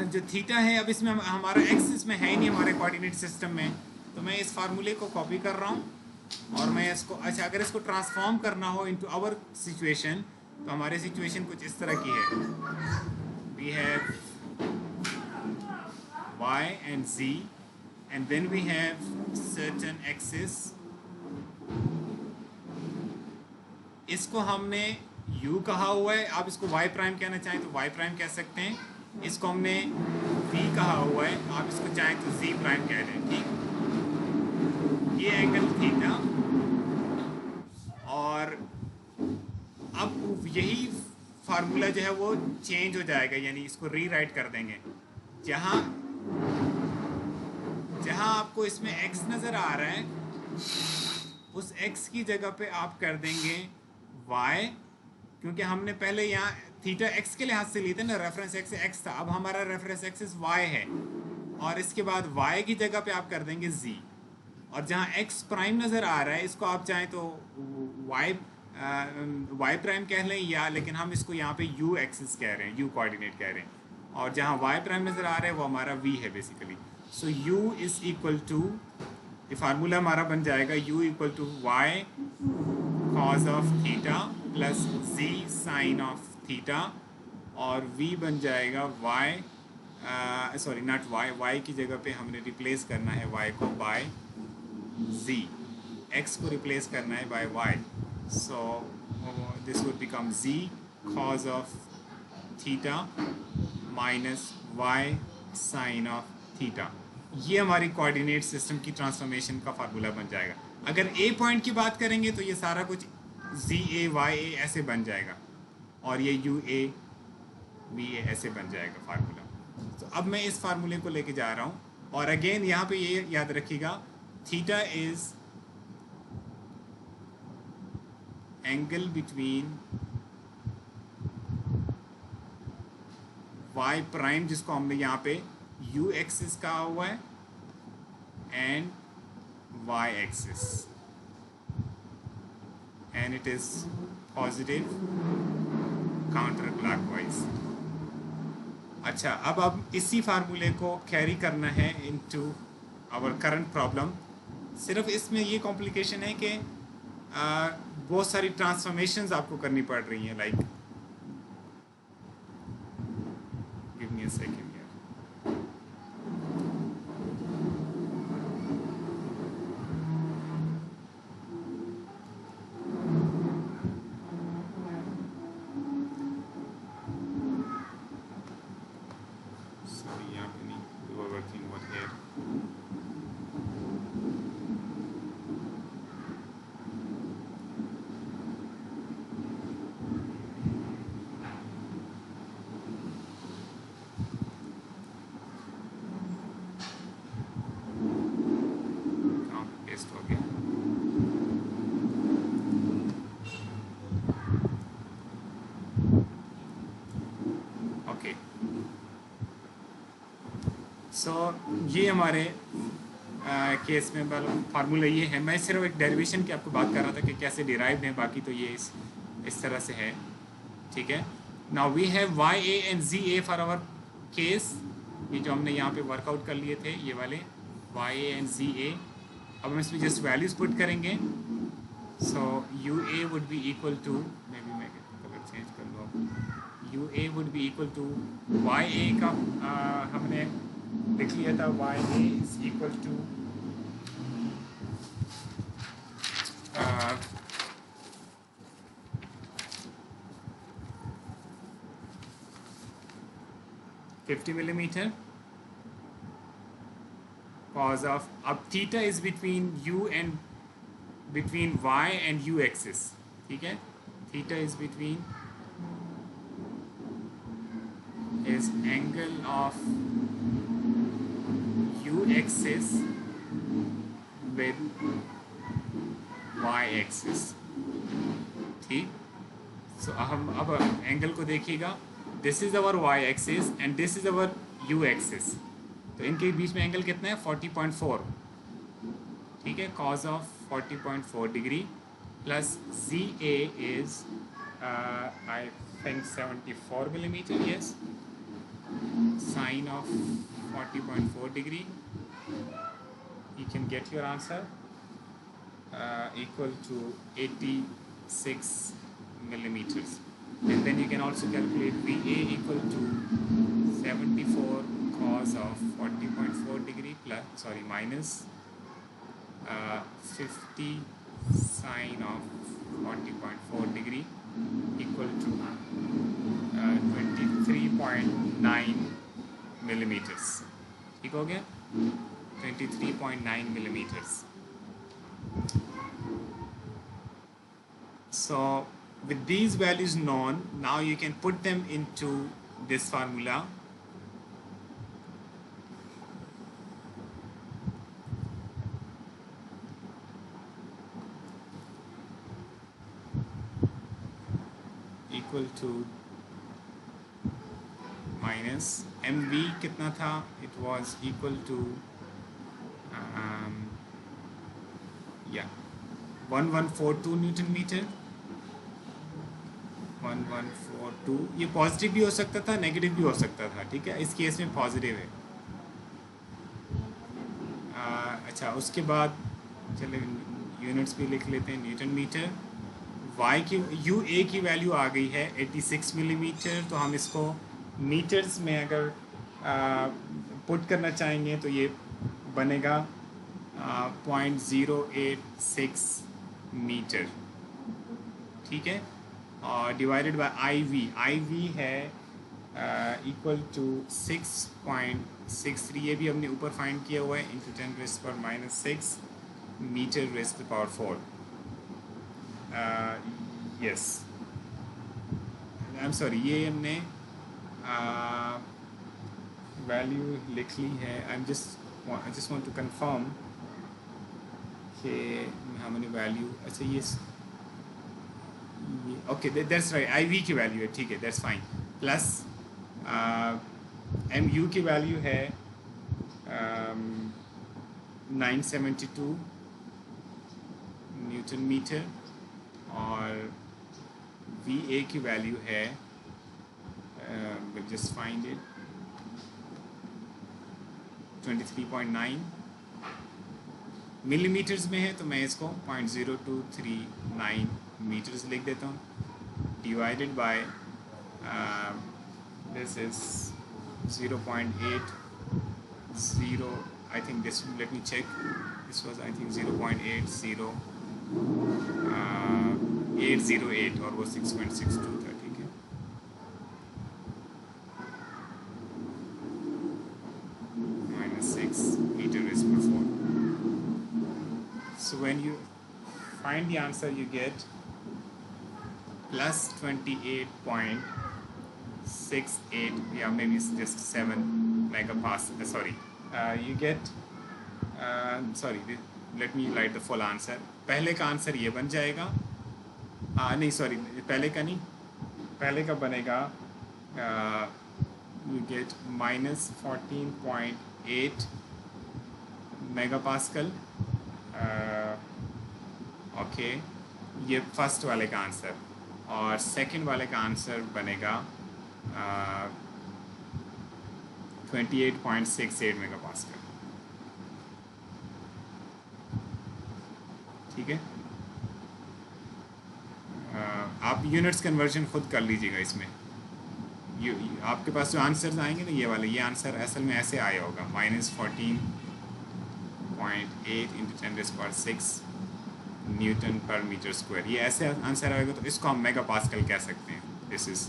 जो थीटा है, अब इसमें हमारा x इसमें है ही नहीं हमारे कोऑर्डिनेट सिस्टम में, तो मैं इस फार्मूले को कॉपी कर रहा हूँ और मैं इसको, अच्छा अगर इसको ट्रांसफॉर्म करना हो इनटू आवर सिचुएशन, तो हमारी सिचुएशन कुछ इस तरह की है, we have y and z and then we have certain axis. इसको हमने u कहा हुआ है, आप इसको y प्राइम कहना चाहें तो y प्राइम कह सकते हैं. इसको हमने v कहा हुआ है, आप इसको चाहें तो z प्राइम कह दें. ठीक, ये एंगल थीटा. और अब यही फार्मूला जो है वो चेंज हो जाएगा, यानी इसको रीराइट कर देंगे. जहाँ जहाँ आपको इसमें x नज़र आ रहा है, उस x की जगह पे आप कर देंगे y, क्योंकि हमने पहले यहाँ थीटा x के लिहाज से ली थी ना, रेफरेंस एक्स x था. अब हमारा रेफरेंस एक्सिस y है, और इसके बाद y की जगह पे आप कर देंगे z. और जहाँ x प्राइम नज़र आ रहा है, इसको आप चाहें तो y प्राइम कह लें, या लेकिन हम इसको यहाँ पे u एक्सिस कह रहे हैं, u कोऑर्डिनेट कह रहे हैं. और जहाँ y प्राइम नज़र आ रहा है वो हमारा v है basically. So u is equal to, ये फार्मूला हमारा बन जाएगा u equal to y cos of theta plus z sine of theta, और v बन जाएगा y, सॉरी नॉट y की जगह पे हमने रिप्लेस करना है y को बाय z, x को रिप्लेस करना है by y. So this would become z cos of theta minus y sine of theta. ये हमारी कोऑर्डिनेट सिस्टम की ट्रांसफॉर्मेशन का फार्मूला बन जाएगा. अगर ए पॉइंट की बात करेंगे तो ये सारा कुछ जी ए वाई ए ऐसे बन जाएगा, और ये यू ए वी ए ऐसे बन जाएगा फार्मूला. तो अब मैं इस फार्मूले को लेके जा रहा हूँ, और अगेन यहाँ पे ये याद रखिएगा, theta is angle between y prime, जिसको हमने यहाँ पे u एक्सिस कहा हुआ है, and y axis, and it is positive counter clockwise. अच्छा, अब इसी फार्मूले को कैरी करना है इनटू आवर करंट प्रॉब्लम. सिर्फ इसमें ये कॉम्प्लिकेशन है कि बहुत सारी ट्रांसफॉर्मेशंस आपको करनी पड़ रही हैं. Like give me a second here. Sorry, यहाँ पे नहीं, we were working over here. कहाँ पे पेस्ट हो गया? ओके, सो ये हमारे केस में फार्मूला ये है. मैं सिर्फ एक डेरिवेशन की आपको बात कर रहा था कि कैसे डिराइव्ड है, बाकी तो ये इस तरह से है. ठीक है. Now we have y a and z a for our case. ये जो हमने यहाँ पे वर्कआउट कर लिए थे, ये वाले y a and z a. अब हम इसमें जस्ट वैल्यूज पुट करेंगे. So u a would be equal to, maybe मैं कलर चेंज कर लूँ. u a would be equal to y a का हमने लिख लिया था, y a is equal to 50 millimeter cos of, अब थीटा is between u and between y and u axis. ठीक है, थीटा is between is angle of u axis with y axis. ठीक. सो हम अब एंगल को देखिएगा. This is our y axis and this is our u axis. तो इनके बीच में एंगल कितना है? 40.4. ठीक है, cos of 40.4 degree plus Z A is I think 74 millimeter. Yes, sine of 40.4 degree. You can get your answer equal to 86 millimeters. And then you can also calculate VA equal to 74 cos of 40.4 degree plus minus 50 sine of 40.4 degree equal to 23.9 millimeters. ठीक हो गया? 23.9 millimeters. So with these values known, now you can put them into this formula. Equal to minus mv कितना था? It was equal to 1142 newton metre. 1142. ये positive भी हो सकता था, नेगेटिव भी हो सकता था. ठीक है, इस केस में पॉजिटिव है. अच्छा, उसके बाद चले यूनिट्स भी लिख लेते हैं. Newton metre. वाई की ए की वैल्यू आ गई है 86 मिलीमीटर. तो हम इसको मीटर्स में अगर पुट करना चाहेंगे तो ये बनेगा 0.086 मीटर. ठीक है, और डिवाइडेड बाय आई वी है इक्वल टू 6.63. ये भी हमने ऊपर फाइंड किया हुआ है. Into 10⁻⁻6 metre raise to power 4. Yes, I am sorry, ये हमने वैल्यू लिख ली है. I just want to confirm कि हमने वैल्यू, अच्छा ये okay, that's right, I V की वैल्यू है. ठीक है, that's fine. Plus M U की वैल्यू है 972 न्यूटन मीटर. और वी ए की वैल्यू है जस्ट फाइंड इट 23.9 मिलीमीटर्स में है. तो मैं इसको 0.0239 मीटर्स लिख देता हूँ. Divided by this is 0.80. I think this, let me check, this was I think 0.808 और वो 6.62 था. ठीक है, -6 meter raised to 4. So when you find the answer, you get plus 28.68, yeah, maybe it's just 7 megapascal. Sorry, you get sorry, let me write the full answer. पहले का answer ये बन जाएगा. नहीं सॉरी, पहले का नहीं, पहले का बनेगा you get -14.8 मेगापास्कल. ओके, ये फर्स्ट वाले का आंसर. और सेकंड वाले का आंसर बनेगा 28.68 मेगापास्कल. ठीक है, आप यूनिट्स कन्वर्जन खुद कर लीजिएगा इसमें. आपके पास जो आंसर्स आएंगे ना, ये वाले, ये आंसर असल में ऐसे आया होगा -14.8 इंटू 10⁻6 न्यूटन पर मीटर स्क्वायर. ये ऐसे आंसर आएगा. तो इसको हम मेगा पास्कल कह सकते हैं. दिस इज,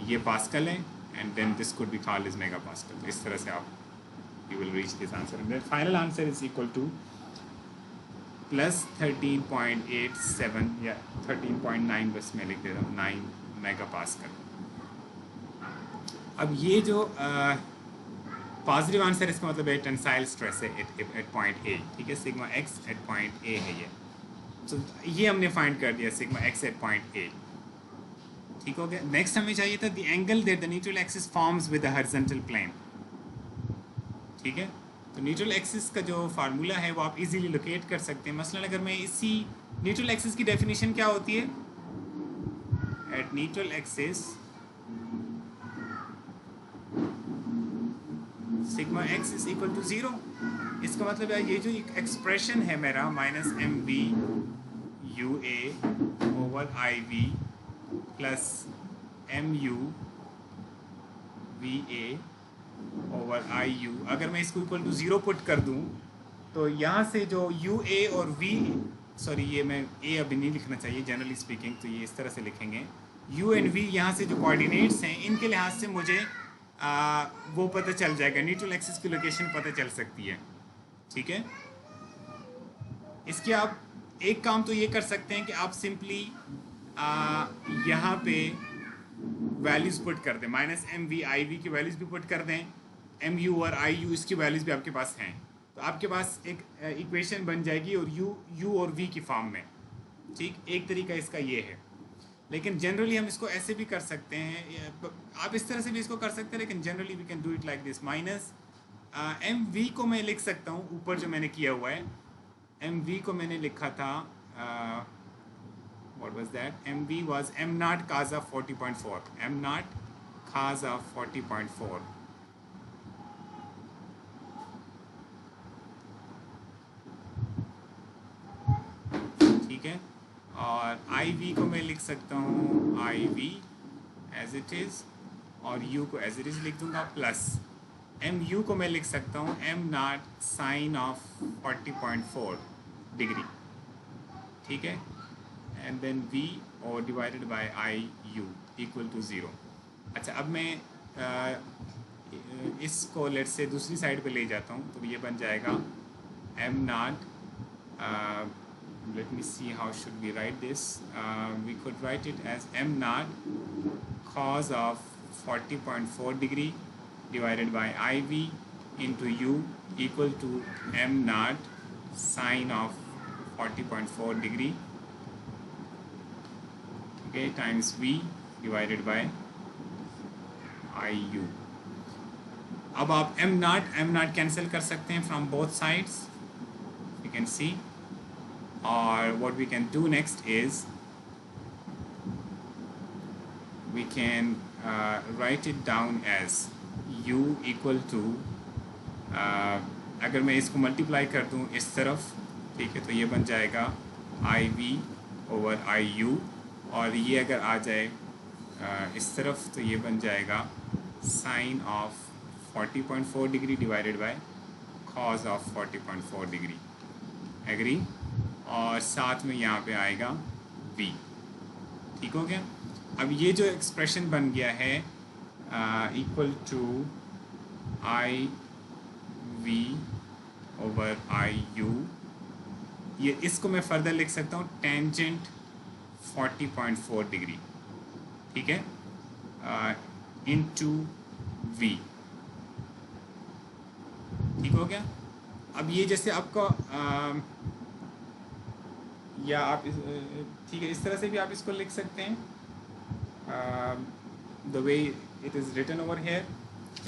ये पास्कल है and then this could be called is mega pascal. इस तरह से आप you will reach this answer. Final answer is equal to plus 13.87 या 13.9, बस मैं लिख देता हूँ, 9 मेगा पास्कल. अब ये जो पॉजिटिव आंसर, इसका मतलब है टेंसाइल स्ट्रेस है एट पॉइंट ए. ठीक है, sigma X at point A है ये. तो ये हमने फाइंड कर दिया, sigma X at point A. ठीक हो गया. नेक्स्ट हमें चाहिए था the angle that the neutral axis forms with the horizontal plane. ठीक है, तो न्यूट्रल एक्सिस का जो फार्मूला है वो आप इजीली लोकेट कर सकते हैं. मसलन अगर मैं इसी न्यूट्रल एक्सिस की डेफिनेशन क्या होती है? At neutral axis sigma X is equal to 0. इसका मतलब है ये जो एक एक्सप्रेशन है मेरा -mv ua over iv plus mu va over I you, अगर मैं इसको इक्वल टू 0 पुट कर दूं तो यहाँ से जो यू ए और वी, सॉरी ये मैं ए अभी नहीं लिखना चाहिए जनरली स्पीकिंग, तो ये इस तरह से लिखेंगे यू एंड वी, यहाँ से जो कोऑर्डिनेट्स हैं इनके लिहाज से मुझे वो पता चल जाएगा, न्यूट्रल एक्सिस की लोकेशन पता चल सकती है। ठीक है, इसके आप एक काम तो ये कर सकते हैं कि आप सिंपली यहाँ पे वैल्यूज़ पुट कर दें, minus M V I V की वैल्यूज़ भी पुट कर दें, एम यू और आई यू इसकी वैल्यूज़ भी आपके पास हैं, तो आपके पास एक इक्वेशन बन जाएगी और यू और वी की फॉर्म में। ठीक, एक तरीका इसका ये है, लेकिन जनरली हम इसको ऐसे भी कर सकते हैं, आप इस तरह से भी इसको कर सकते हैं, लेकिन generally we can do it like this, minus M V को मैं लिख सकता हूँ ऊपर जो मैंने किया हुआ है, एम वी को मैंने लिखा था what was that, mv was m naught cos of 40.4, m naught cos of 40.4, ठीक है, और आई वी को मैं लिख सकता हूँ आई वी एज इट इज़, और u को एज इट इज़ लिख दूंगा, प्लस एम यू को मैं लिख सकता हूँ m naught sine of 40.4 degree, ठीक है, एंड देन v और divided by I U equal to 0। अच्छा, अब मैं इसको लेट से दूसरी साइड पे ले जाता हूँ, तो ये बन जाएगा m naught, let me see how should we write this, we could write it as m naught cos of 40.4 degree divided by iv into u equal to m naught sine of 40.4 degree, okay, times v divided by iu। अब आप m naught cancel कर सकते हैं from both sides, you can सी, और what we can do next is we can write it down as u equal to, अगर मैं इसको multiply कर दूं इस तरफ, ठीक है, तो ये बन जाएगा आई वी ओवर आई यू, और ये अगर आ जाए इस तरफ तो ये बन जाएगा sine of 40.4 degree divided by cos of 40.4 degree, agree, और साथ में यहाँ पे आएगा v। ठीक हो गया। अब ये जो एक्सप्रेशन बन गया है equal to I V over I U, ये इसको मैं फर्दर लिख सकता हूँ टेंजेंट 40.4 डिग्री, ठीक है, इनटू v। ठीक हो गया। अब ये जैसे आपका या आप ठीक है, इस तरह से भी आप इसको लिख सकते हैं, the way it is written over here.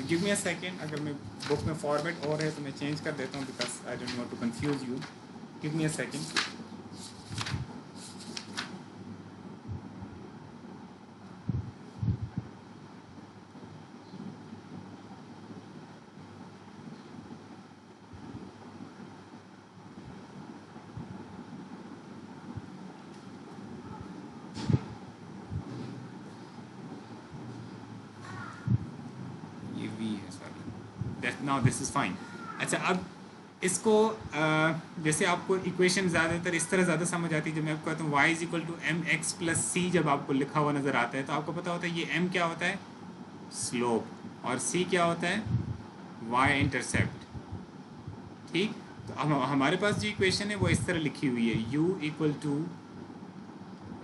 Give me a second, अगर मैं बुक में फॉर्मेट और है तो मैं चेंज कर देता हूँ, because I don't want to confuse you. Give me a second. Now this is fine. अच्छा, अब इसको जैसे आपको इक्वेशन ज़्यादातर इस तरह ज़्यादा समझ आती है, जब मैं आपको कहता हूँ y is equal to M X plus C, जब आपको लिखा हुआ नज़र आता है तो आपको पता होता है ये m क्या होता है, स्लोप, और c क्या होता है, y इंटरसेप्ट। ठीक, तो अब हमारे पास जो इक्वेशन है वो इस तरह लिखी हुई है, u equal to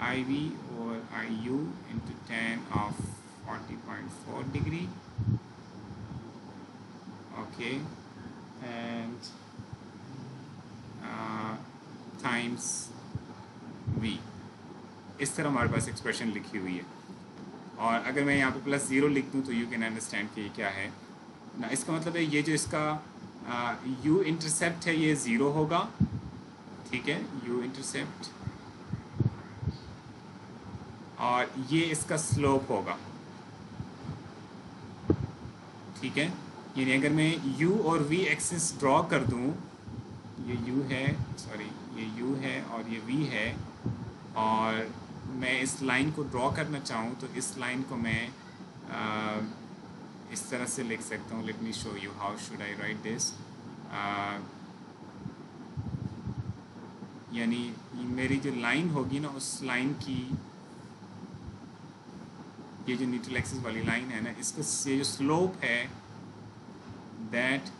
I V और I U into tan of 40.4 degree, okay, and times v। इस तरह हमारे पास एक्सप्रेशन लिखी हुई है, और अगर मैं यहाँ पे प्लस 0 लिख दूँ तो यू कैन अंडरस्टैंड कि ये क्या है ना। इसका मतलब है ये जो इसका u इंटरसेप्ट है ये 0 होगा, ठीक है, u इंटरसेप्ट, और ये इसका स्लोप होगा, ठीक है। यानी अगर मैं u और v एक्सिस ड्रॉ कर दूं, ये u है, सॉरी ये u है और ये v है, और मैं इस लाइन को ड्रॉ करना चाहूँ तो इस लाइन को मैं इस तरह से लिख सकता हूँ. Late me show you how should I right this. यानी मेरी जो लाइन होगी ना, उस लाइन की ये जो न्यूट्रल एक्सिस वाली लाइन है ना, इसका ये जो स्लोप है that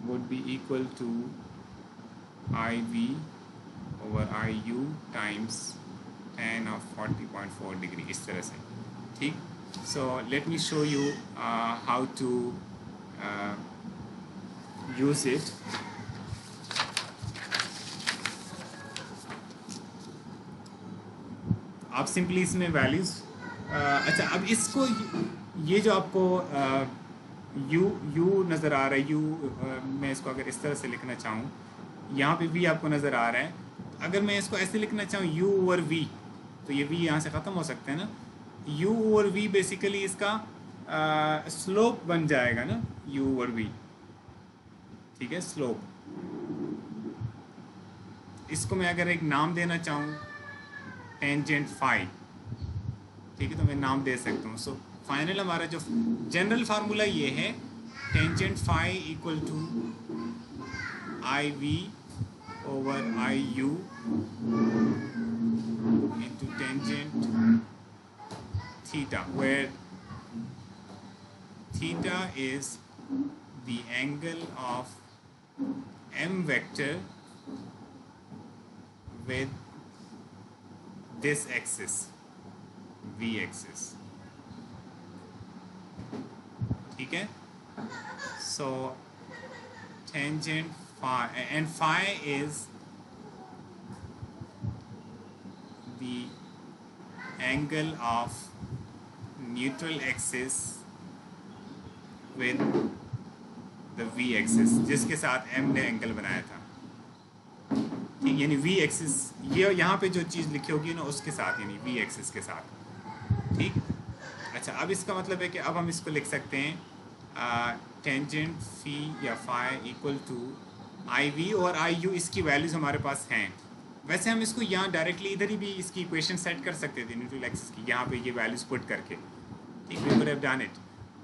would be equal to I V over I U times tan of 40.4 degree, इस तरह से. ठीक. So let me show you how to use it. आप सिंपली इसमें वैल्यूज़ अच्छा, अब इसको ये जो आपको यू नज़र आ रहा है, मैं इसको अगर इस तरह से लिखना चाहूँ, यहाँ पे वी आपको नज़र आ रहा है. अगर मैं इसको ऐसे लिखना चाहूँ यू ओवर वी, तो ये वी यहाँ से ख़त्म हो सकते हैं ना. यू ओवर वी बेसिकली इसका स्लोप बन जाएगा ना, यू ओवर वी. ठीक है, स्लोप. इसको मैं अगर एक नाम देना चाहूँ टेंजेंट फाई, ठीक है, तो मैं नाम दे सकता हूँ. सो फाइनल हमारा जो जनरल फार्मूला ये है, tangent phi equal to I V over I U into tangent theta, where theta is the angle of m vector with this axis, v axis. ठीक है. So tangent phi, and phi is the angle of neutral axis with the v axis, जिसके साथ m ने angle बनाया था. ठीक, यानी v axis, ये यहाँ पे जो चीज़ लिखी होगी ना उसके साथ, यानी v axis के साथ. ठीक. अच्छा, अब इसका मतलब है कि अब हम इसको लिख सकते हैं टेंजेंट फी या phi equal to I V और आई यू. इसकी वैल्यूज़ हमारे पास हैं. वैसे हम इसको यहाँ डायरेक्टली इधर ही भी इसकी इक्वेशन सेट कर सकते थे न्यूट्रल एक्सिस की, यहाँ पे ये वैल्यूज पुट करके. ठीक, we could have done it.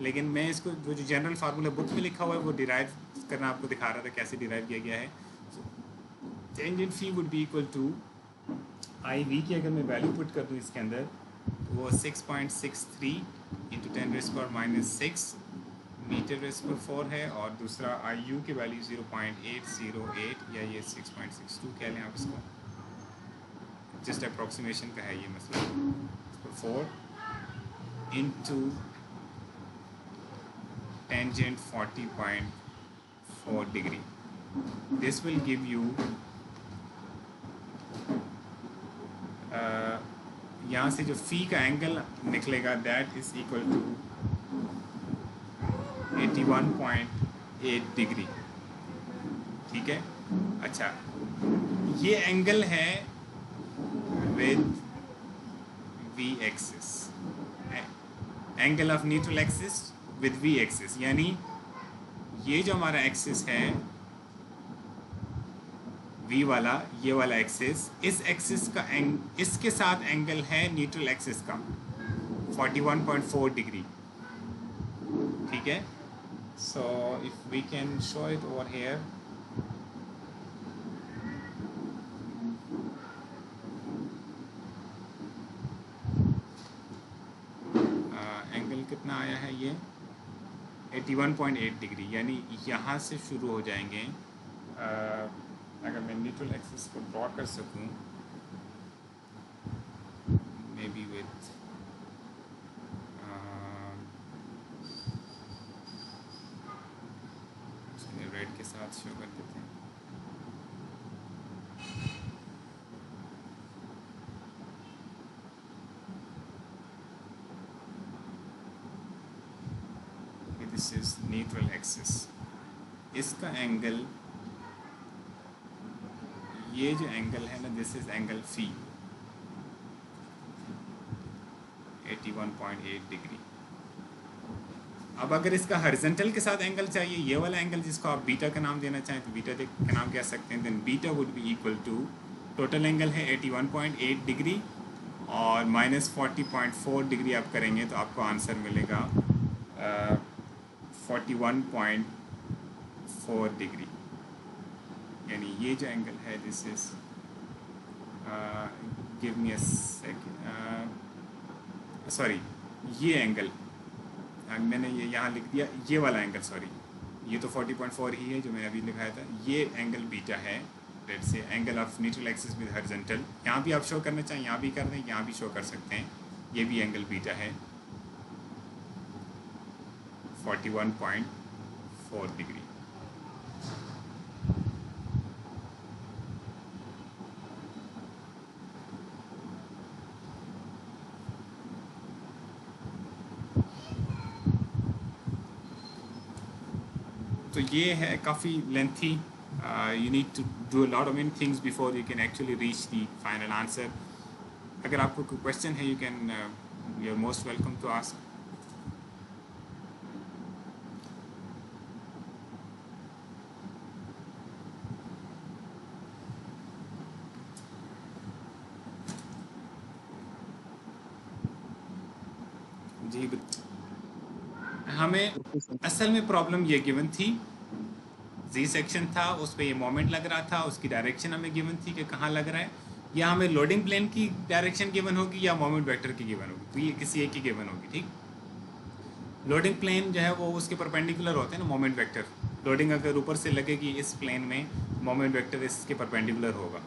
लेकिन मैं इसको जो जनरल फार्मूला बुक में लिखा हुआ है वो डिराइव करना आपको दिखा रहा था, कैसे डिराइव किया गया है. Tangent phi would be equal to I V की अगर मैं वैल्यू पुट कर दूँ इसके अंदर, तो वो 6.63 इंटू 10⁻⁻6 मीटर/4 है. और दूसरा आई यू की वैल्यू 0.808 या ये 6.62 कह लें आप इसको, जस्ट अप्रॉक्सीमेशन का है ये मसला. 4 into tangent 40.4 degree. This will give you यहाँ से जो फी का एंगल निकलेगा that is equal to 81.8 degree. ठीक है. अच्छा, ये एंगल है with V axis, angle of neutral axis with V axis. यानी ये जो हमारा एक्सिस है वी वाला, ये वाला एक्सिस, इस एक्सिस का इसके साथ एंगल है न्यूट्रल एक्सिस का 41.4 डिग्री. ठीक है. So if we can show it over here, angle कितना आया है ये 81.8 डिग्री. यानी यहाँ से शुरू हो जाएंगे. अगर मैं न्यूट्रल एक्सिस को ड्रॉ कर सकूँ मे बी विथ रेड के साथ शो कर देते हैं. This is neutral axis. इसका एंगल, ये जो एंगल है ना, this is angle fee 81.8 degree. अब अगर इसका हॉरिजॉन्टल के साथ एंगल चाहिए, ये वाला एंगल जिसको आप बीटा का नाम देना चाहें तो बीटा का नाम कह सकते हैं. Then beta would be equal to, total angle है 81.8 डिग्री और -40.4 डिग्री आप करेंगे तो आपको आंसर मिलेगा 41.4 डिग्री, यानी ये जो एंगल है this is, give me a second, sorry ये एंगल मैंने ये यहाँ लिख दिया, ये वाला एंगल, सॉरी ये तो 40.4 ही है जो मैंने अभी लिखाया था, ये एंगल बीटा है, let's say angle of neutral axis with horizontal, यहाँ भी आप शो करना चाहें यहाँ भी कर दें, यहाँ भी शो कर सकते हैं, ये भी एंगल बीटा है 41.4 डिग्री। तो ये है काफ़ी lengthy, you need to do a lot of many things before you can actually reach the final answer. अगर आपको कोई क्वेश्चन है you can you're most welcome to ask. जी हमें असल में प्रॉब्लम ये गिवन थी, जी सेक्शन था उस पर ये मोमेंट लग रहा था, उसकी डायरेक्शन हमें गिवन थी कि कहाँ लग रहा है, या हमें लोडिंग प्लेन की डायरेक्शन गिवन होगी या मोमेंट वेक्टर की गिवन होगी, तो ये किसी एक की गिवन होगी। ठीक, लोडिंग प्लेन जो है वो उसके परपेंडिकुलर होते हैं ना मोमेंट वेक्टर, लोडिंग अगर ऊपर से लगेगी इस प्लेन में, मोमेंट वेक्टर इसके परपेंडिकुलर होगा।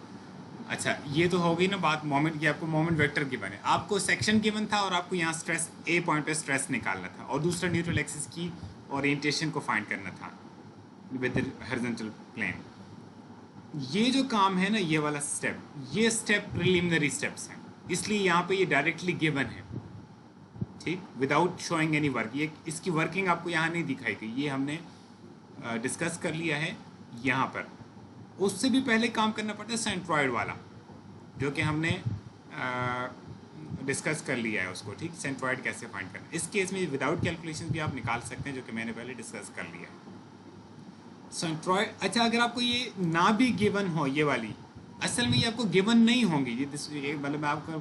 अच्छा ये तो हो गई ना बात मोमेंट की, आपको मोमेंट वेक्टर गिवन है, आपको सेक्शन गिवन था और आपको यहाँ स्ट्रेस ए पॉइंट पे स्ट्रेस निकालना था, और दूसरा न्यूट्रल एक्सिस की ओरिएंटेशन को फाइंड करना था विद हॉरिजॉन्टल प्लेन। ये जो काम है ना ये वाला स्टेप, ये स्टेप प्रिलिमिनरी स्टेप्स हैं, इसलिए यहाँ पे ये डायरेक्टली गिवन है, ठीक, विदाउट शोइंग एनी वर्क। ये इसकी वर्किंग आपको यहाँ नहीं दिखाई गई, ये हमने डिस्कस कर लिया है यहाँ पर। उससे भी पहले काम करना पड़ता है सेंट्रॉयड वाला, जो कि हमने डिस्कस कर लिया है उसको, ठीक, सेंट्रॉयड कैसे फाइंड करना। इस केस में विदाउट कैलकुलेशन भी आप निकाल सकते हैं, जो कि मैंने पहले डिस्कस कर लिया है सेंट्रॉयड। अच्छा अगर आपको ये ना भी गिवन हो, ये वाली असल में ये आपको गिवन नहीं होंगी, ये मतलब मैं आपको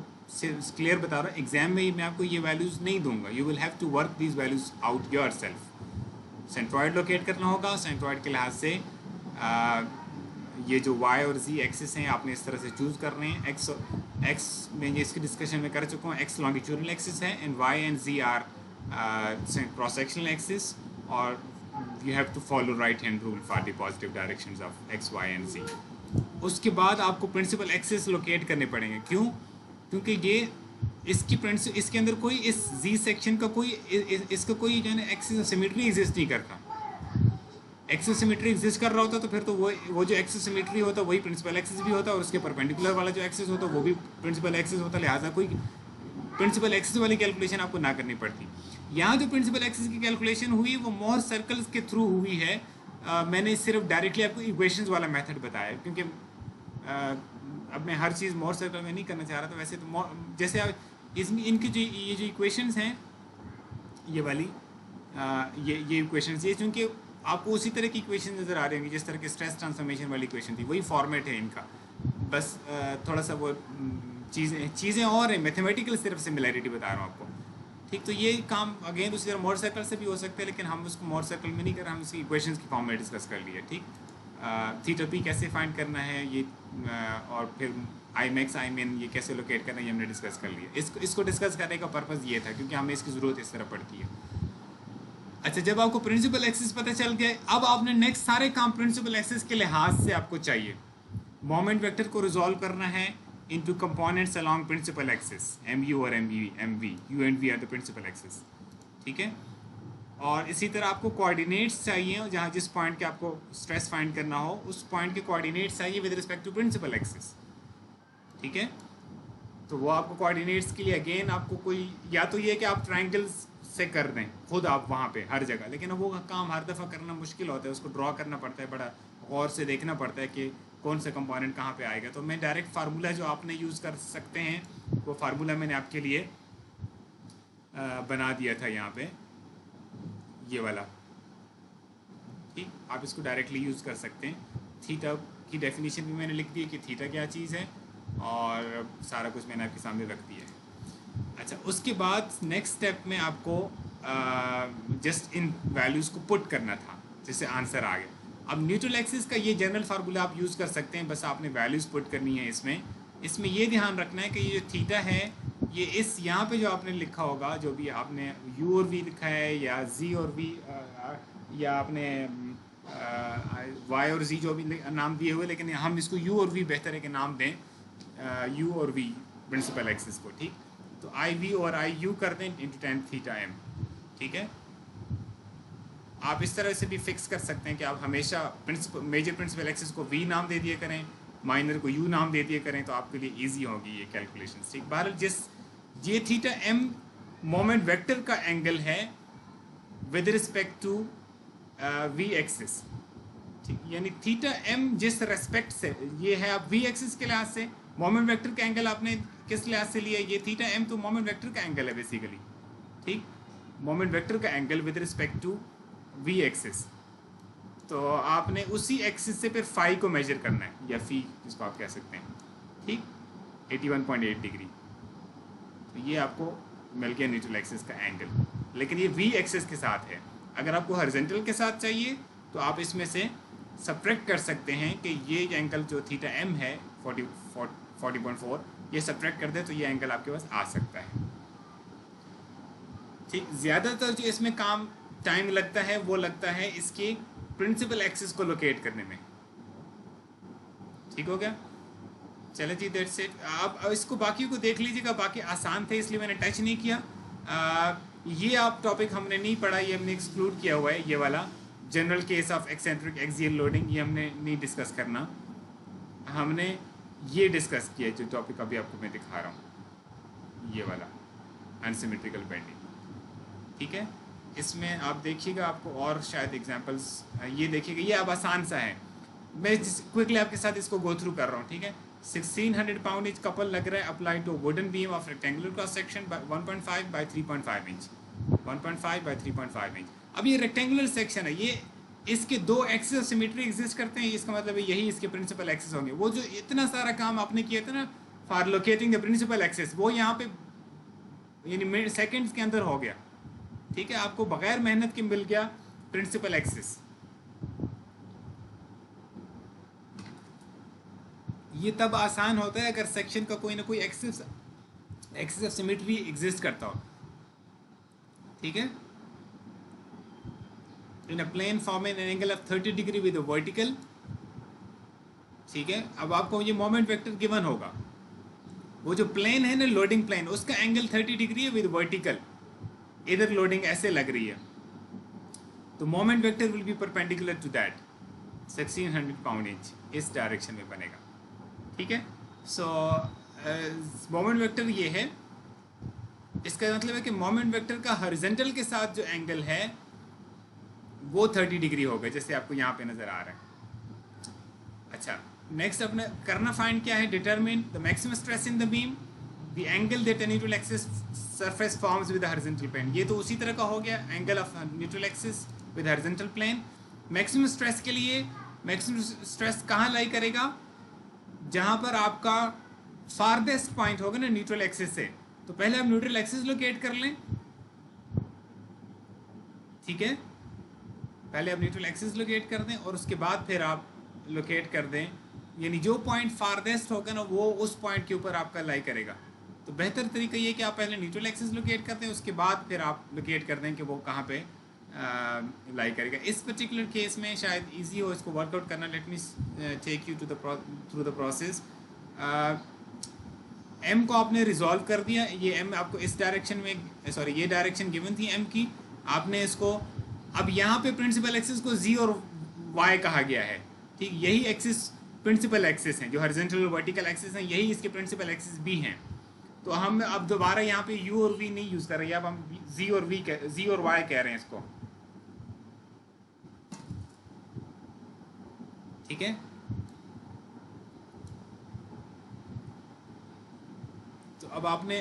क्लियर बता रहा हूँ, एग्जाम में मैं आपको ये वैल्यूज़ नहीं दूंगा, you will have to work these values out yourself. Centroid locate करना होगा, सेंट्रॉयड के लिहाज से ये जो y और z एक्सिस हैं आपने इस तरह से चूज़ करने हैं। x में ये इसकी डिस्कशन में कर चुका हूँ, x लॉन्गिट्यूडनल एक्सिस है and y and z are cross sectional axis, और you have to follow right hand rule for the positive directions of x, y and z। उसके बाद आपको प्रिंसिपल एक्सिस लोकेट करने पड़ेंगे, क्यों? क्योंकि ये इसके अंदर कोई इस z सेक्शन का कोई इसका कोई जो है ना एक्सिस सिमेट्री एग्जिस्ट नहीं करता। एक्सिस सिमेट्री एग्जिस्ट कर रहा होता तो फिर तो वो जो एक्सिस सिमेट्री होता वही प्रिंसिपल एक्सिस भी होता, और उसके परपेंडिकुलर वाला जो एक्सिस होता वो भी प्रिंसिपल एक्सिस होता, लिहाजा कोई प्रिंसिपल एक्सिस वाली कैलकुलेशन आपको ना करनी पड़ती। यहाँ जो प्रिंसिपल एक्सिस की कैलकुलेशन हुई वो मोर सर्कल्स के थ्रू हुई है। मैंने सिर्फ डायरेक्टली आपको इक्वेशंस वाला मेथड बताया, क्योंकि अब मैं हर चीज़ मोर सर्कल में नहीं करना चाह रहा था। वैसे तो जैसे इसमें इनकी जो ये जो इक्वेशंस हैं ये वाली ये इक्वेशंस, ये चूँकि आपको उसी तरह की इक्वेशन नज़र आ रही होंगी जिस तरह की स्ट्रेस ट्रांसफॉर्मेशन वाली इक्वेशन थी, वही फॉर्मेट है इनका, बस थोड़ा सा वो चीज़ें और हैं, मैथमेटिकल सिर्फ सिमिलैरिटी बता रहा हूँ आपको, ठीक। तो ये काम अगेन उसी तरह मोर सर्कल से भी हो सकते हैं, लेकिन हम उसको मोर सर्कल में नहीं कर रहे, हम इसकी इक्वेशंस की फॉर्म में डिस्कस कर लिया, ठीक। थीटा पी कैसे फाइंड करना है ये, और फिर आई मैक्स आई मिन ये कैसे लोकेट करना है ये हमने डिस्कस कर लिया। इसको डिस्कस करने का पर्पज़ ये था क्योंकि हमें इसकी ज़रूरत इस तरह पड़ती है। अच्छा जब आपको प्रिंसिपल एक्सिस पता चल गया, अब आपने नेक्स्ट सारे काम प्रिंसिपल एक्सिस के लिहाज से आपको चाहिए। मोमेंट वेक्टर को रिजॉल्व करना है into components along principal axis, M U और M V, U and V are the principal axis, ठीक है। और इसी तरह आपको कोऑर्डिनेट्स चाहिए, जहाँ जिस पॉइंट के आपको स्ट्रेस फाइंड करना हो उस पॉइंट के कोऑर्डिनेट्स चाहिए with respect to principal axis, ठीक है। तो वो आपको कोऑर्डिनेट्स के लिए अगेन आपको कोई या तो ये कि आप ट्राइंगल्स से कर दें खुद आप वहाँ पे हर जगह, लेकिन वो काम हर दफ़ा करना मुश्किल होता है, उसको ड्रॉ करना पड़ता है, बड़ा गौर से देखना पड़ता है कि कौन सा कंपोनेंट कहाँ पे आएगा। तो मैं डायरेक्ट फार्मूला जो आपने यूज़ कर सकते हैं वो फार्मूला मैंने आपके लिए बना दिया था यहाँ पे, ये वाला, ठीक। आप इसको डायरेक्टली यूज़ कर सकते हैं। थीटा की डेफिनेशन भी मैंने लिख दी है कि थीटा क्या चीज़ है, और सारा कुछ मैंने आपके सामने रख दिया है। अच्छा उसके बाद नेक्स्ट स्टेप में आपको जस्ट इन वैल्यूज़ को पुट करना था, जिससे आंसर आ गया। अब न्यूट्रल एक्सिस का ये जनरल फार्मूला आप यूज़ कर सकते हैं, बस आपने वैल्यूज़ पुट करनी है इसमें ये ध्यान रखना है कि ये जो थीटा है ये इस यहाँ पे जो आपने लिखा होगा, जो भी आपने u और v लिखा है या z और v या आपने y और z जो भी नाम दिए हुए, लेकिन हम इसको u और v बेहतर है कि नाम दें u और v प्रिंसिपल एक्सिस को, ठीक। तो आई वी और आई यू कर दें इंटू टेन थीटा एम, ठीक है। आप इस तरह से भी फिक्स कर सकते हैं कि आप हमेशा मेजर प्रिंसिपल एक्सिस को v नाम दे दिया करें, माइनर को u नाम दे दिया करें, तो आपके लिए इजी होगी ये कैलकुलेशन, ठीक। बहरहाल जिस ये थीटा m मोमेंट वेक्टर का एंगल है with respect to v axis, ठीक। यानी थीटा m जिस रेस्पेक्ट से ये है, आप v एक्सिस के लिहाज से मोमेंट वेक्टर का एंगल आपने किस लिहाज से लिया, ये थीटा m तो मोमेंट वेक्टर का एंगल है बेसिकली, ठीक। मोमेंट वेक्टर का angle with respect to v axis, तो आपने उसी एक्सिस से फिर फाई को मेजर करना है, या फी जिसको आप कह सकते हैं, ठीक। 81.8 डिग्री, तो ये आपको मिल गया न्यूट्रल एक्सिस का एंगल, लेकिन ये v एक्सिस के साथ है। अगर आपको हॉरिजॉन्टल के साथ चाहिए तो आप इसमें से सब्ट्रैक्ट कर सकते हैं कि ये एंगल जो थीटा m है 40.4, ये सब्ट्रैक्ट कर दे तो ये एंगल आपके पास आ सकता है, ठीक। ज़्यादातर जो इसमें काम टाइम लगता है वो लगता है इसके प्रिंसिपल एक्सिस को लोकेट करने में, ठीक हो गया। चले जी, दैट्स इट। आप इसको बाकी को देख लीजिएगा, बाकी आसान थे इसलिए मैंने टच नहीं किया। ये आप टॉपिक हमने नहीं पढ़ा, ये हमने एक्सक्लूड किया हुआ है, ये वाला general case of eccentric axial loading ये हमने नहीं डिस्कस करना, हमने ये डिस्कस किया जो टॉपिक अभी आपको मैं दिखा रहा हूँ, ये वाला अनसिमेट्रिकल बेंडिंग, ठीक है। इसमें आप देखिएगा, आपको और शायद एग्जांपल्स ये देखिएगा, ये अब आसान सा है, मैं क्विकली आपके साथ इसको गो थ्रू कर रहा हूँ, ठीक है। 1600 पाउंड इंच कपल लग रहा है apply to wooden beam of rectangular cross section 1.5 by 3.5 inch, 1.5 by 3.5 inch. अब ये रेक्टेंगुलर सेक्शन है, ये इसके दो एक्सिस ऑफ सिमेट्री एग्जिस्ट करते हैं, इसका मतलब है यही इसके प्रिंसिपल एक्सिस होंगे। वो जो इतना सारा काम आपने किया था ना for locating the principal axis, वो यहाँ पे यानी सेकेंड्स के अंदर हो गया, ठीक है। आपको बगैर मेहनत के मिल गया प्रिंसिपल एक्सिस। ये तब आसान होता है अगर सेक्शन का कोई ना कोई एक्सिस ऑफ सिमेट्री एग्जिस्ट करता हो, ठीक है। In a plane form an angle of 30 degree with vertical, ठीक है। अब आपको ये मोमेंट वेक्टर गिवन होगा, वो जो प्लेन है ना लोडिंग प्लेन, उसका एंगल 30 डिग्री है विद वर्टिकल, इधर लोडिंग ऐसे लग रही है, तो moment vector will be perpendicular to that 1600 pound inch, इस डायरेक्शन में बनेगा, ठीक है। सो मोमेंट वेक्टर ये है, इसका मतलब है कि मोमेंट वेक्टर का हॉरिजॉन्टल के साथ जो एंगल है वो 30 डिग्री होगा, जैसे आपको यहाँ पे नज़र आ रहा है। अच्छा, नेक्स्ट अपने करना फाइंड क्या है, determine the maximum stress in the beam, the angle that neutral axis surface forms with horizontal plane. ये तो उसी तरह का हो गया, angle of neutral axis with horizontal plane. Maximum stress के लिए मैक्सिमम स्ट्रेस कहाँ लाई करेगा, जहाँ पर आपका फारदेस्ट पॉइंट होगा ना न्यूट्रल एक्सिस से, तो पहले आप न्यूट्रल एक्सिस लोकेट कर लें, ठीक है। पहले आप न्यूट्रल एक्सिस लोकेट कर दें और उसके बाद फिर आप लोकेट कर दें, यानी जो पॉइंट फारदेस्ट होगा ना वो उस पॉइंट के ऊपर आपका लाई करेगा। तो बेहतर तरीका ये कि आप पहले न्यूट्रल एक्सिस लोकेट कर दें, उसके बाद फिर आप लोकेट कर दें कि वो कहाँ पे लाई करेगा। इस पर्टिकुलर केस में शायद इजी हो इसको वर्कआउट करना। Let me take you to through the process. M को आपने रिजॉल्व कर दिया, ये एम आपको इस डायरेक्शन में, सॉरी ये डायरेक्शन गिवन थी एम की, आपने इसको अब यहाँ पे प्रिंसिपल एक्सिस को जी और वाई कहा गया है, ठीक। यही एक्सिस प्रिंसिपल एक्सिस हैं, जो हॉरिजॉन्टल और वर्टिकल एक्सिस हैं, यही इसके प्रिंसिपल एक्सिस भी हैं। तो हम अब दोबारा यहाँ पे यू और वी नहीं यूज़ कर रहे हैं, अब हम जी और वाई कह रहे हैं इसको, ठीक है। तो अब आपने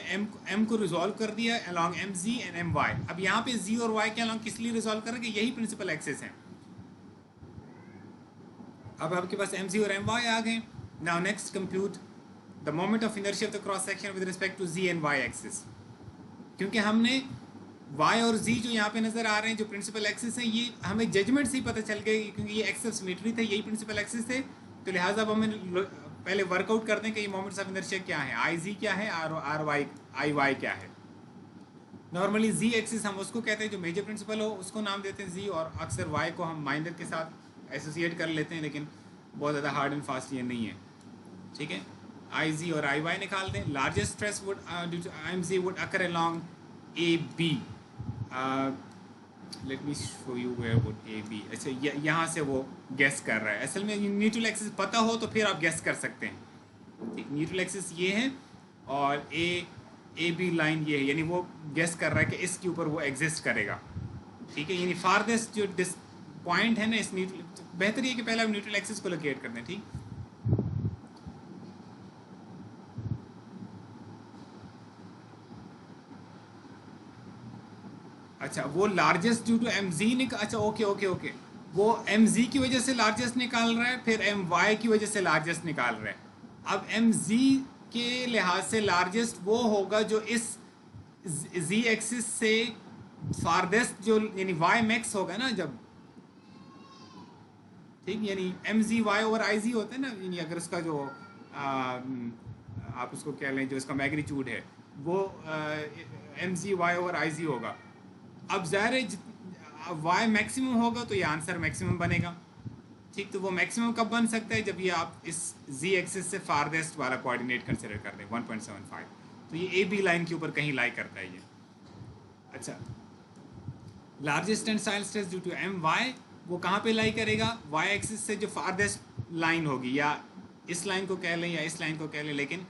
एम को रिजॉल्व कर दिया along M Z and M Y. अब यहाँ पे जी और वाई के अलॉन्ग किस लिए रिजॉल्व कर रहे हैं, यही प्रिंसिपल एक्सिस हैं। अब आपके पास एम जी और एम वाई आ गए। Now next compute the moment of inertia of the cross section with respect to Z and Y axis. क्योंकि हमने y और z जो यहाँ पे नज़र आ रहे हैं, जो प्रिंसिपल एक्सिस हैं, ये हमें जजमेंट से ही पता चल गया क्योंकि ये एक्सिस ऑफ सिमेट्री थे, यही प्रिंसिपल एक्सिस थे। तो लिहाजा अब हमें पहले वर्कआउट कर दें कि ये मोमेंट्स ऑफ इनर्शिया क्या है, आई जी क्या है, आई वाई क्या है। नॉर्मली जी एक्सिस हम उसको कहते हैं जो मेजर प्रिंसिपल हो, उसको नाम देते हैं जी, और अक्सर वाई को हम माइनर के साथ एसोसिएट कर लेते हैं, लेकिन बहुत ज़्यादा हार्ड एंड फास्ट ये नहीं है। ठीक है, आई जी और आई वाई निकाल दें। Largest stress would due to I M Z would occur along A B. Let me show you where would A B. अच्छा, यहाँ से वो गेस कर रहा है। असल में न्यूट्रल एक्सिस पता हो तो फिर आप गेस कर सकते हैं। ठीक, न्यूट्रल एक्सिस ये है और ए बी लाइन ये है, यानी वो गेस कर रहा है कि इसके ऊपर वो एग्जिस्ट करेगा। ठीक है, यानी फारदेस्ट जो पॉइंट है ना इस न्यूट्रल, बेहतर ये कि पहले आप न्यूट्रल एक्सिस को लोकेट कर दें। ठीक, अच्छा, वो largest due to M Z अच्छा ओके ओके ओके, वो एम जी की वजह से लार्जेस्ट निकाल रहा है, फिर एम वाई की वजह से लार्जेस्ट निकाल रहा है। अब एम जी के लिहाज से लार्जेस्ट वो होगा जो इस जी एक्सिस से फारदेस्ट, जो यानी वाई मैक्स होगा ना जब, ठीक, यानी M ji Y over I Z होता है ना, यानी अगर उसका जो आप उसको कह लें जो इसका मैग्नीट्यूड है वो M ji Y over I Z होगा। अब ज़ाहिर है वाई मैक्सिमम होगा तो ये आंसर मैक्सिमम बनेगा। ठीक, तो वो मैक्सिमम कब बन सकता है, जब ये आप इस जी एक्सिस से फारदेस्ट वाला कोऑर्डिनेट कंसिडर कर दें 1.75, तो ये ए बी लाइन के ऊपर कहीं लाई करता है ये। अच्छा, largest tensile stress due to M Y, वो कहाँ पे लाई करेगा, वाई एक्सिस से जो फारदेस्ट लाइन होगी, या इस लाइन को कह लें या इस लाइन को कह लें, लेकिन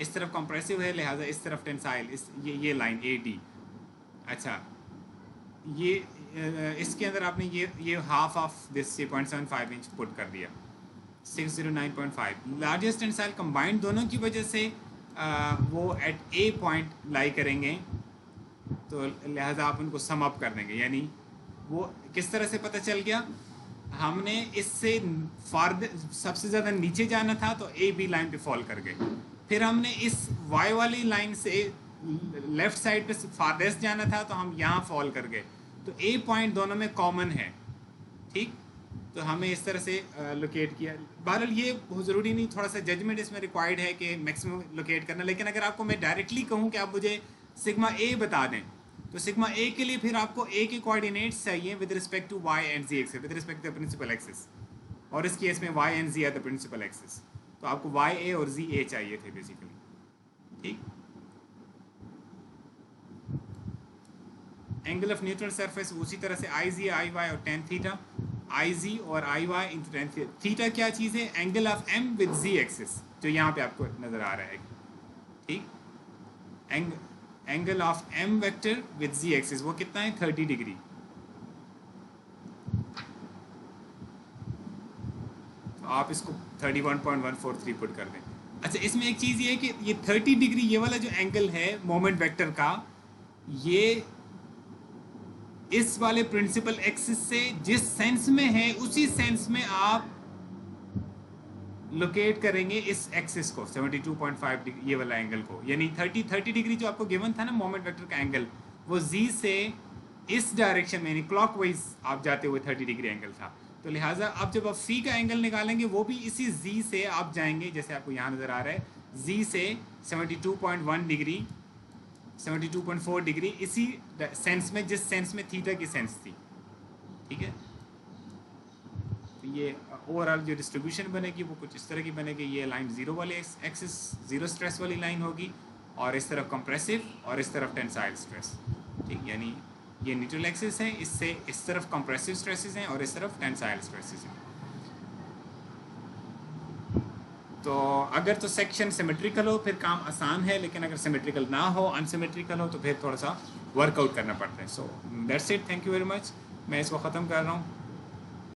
इस तरफ कंप्रेसिव है लिहाजा इस तरफ टेंसाइल, ये लाइन ए डी। अच्छा, ये इसके अंदर आपने ये half of this 0.75 inch put कर दिया, 609.5। लार्जेस्ट टेंसाइल कंबाइंड दोनों की वजह से वो एट ए पॉइंट लाई करेंगे, तो लिहाजा आप उनको सम अप कर देंगे। यानी वो किस तरह से पता चल गया, हमने इससे सबसे ज़्यादा नीचे जाना था तो ए बी लाइन पे फॉल कर गए, फिर हमने इस वाई वाली लाइन से लेफ्ट साइड पे फारदेस्ट जाना था तो हम यहाँ फॉल कर गए, तो ए पॉइंट दोनों में कॉमन है। ठीक, तो हमें इस तरह से लोकेट किया। बहरहाल ये बहुत ज़रूरी नहीं, थोड़ा सा जजमेंट इसमें रिक्वायर्ड है कि मैक्सिमम लोकेट करना, लेकिन अगर आपको मैं डायरेक्टली कहूँ कि आप मुझे सिग्मा ए बता दें, तो सिग्मा ए के लिए फिर आपको ए के कोऑर्डिनेट्स चाहिए with respect to Y and Z axis, with respect to the principal axis, और इस केस में Y and ji are the principal axis, तो आपको वाई ए और जी ए चाहिए थे बेसिकली। ठीक, एंगल ऑफ न्यूट्रल सरफेस उसी तरह से आई जी आई वाई और टेन थीटा, आई जी और I Y into tan theta. Theta क्या चीज़ है, angle of M with Z axis, जो यहाँ पे आपको नज़र आ रहा है। ठीक, angle of M vector with Z axis वो कितना है, 30 डिग्री। तो आप इसको 31.143 पुट कर दें। अच्छा, इसमें एक चीज़ ये है कि ये 30 डिग्री ये वाला जो एंगल है मोमेंट वेक्टर का, ये इस वाले प्रिंसिपल एक्सिस से जिस सेंस में है उसी सेंस में आप लोकेट करेंगे इस एक्सिस को, 72.5 डिग्री ये वाला एंगल को, यानी 30 डिग्री जो आपको गिवन था ना मोमेंट वेक्टर का एंगल, वो जी से इस डायरेक्शन में यानी क्लॉकवाइज आप जाते हुए 30 डिग्री एंगल था। तो लिहाजा अब जब आप फी का एंगल निकालेंगे वो भी इसी जी से आप जाएंगे, जैसे आपको यहाँ नज़र आ रहा है, जी से 72.1 डिग्री 72.4 डिग्री, इसी सेंस में जिस सेंस में थीटा की सेंस थी। ठीक है, तो ये ओवरऑल जो डिस्ट्रीब्यूशन बनेगी वो कुछ इस तरह की बनेगी। ये लाइन जीरो वाले एक्सिस, जीरो स्ट्रेस वाली लाइन होगी, और इस तरफ कंप्रेसिव और इस तरफ टेंसाइल स्ट्रेस। ठीक, यानी ये न्यूट्रल एक्सिस है, इससे इस तरफ कंप्रेसिव स्ट्रेसेस हैं और इस तरफ टेंसाइल स्ट्रेसेस हैं। तो अगर तो सेक्शन सिमेट्रिकल हो फिर काम आसान है, लेकिन अगर सिमेट्रिकल ना हो, अनसिमेट्रिकल हो, तो फिर थोड़ा सा वर्कआउट करना पड़ता है। So that's it, thank you very much. मैं इसको ख़त्म कर रहा हूँ।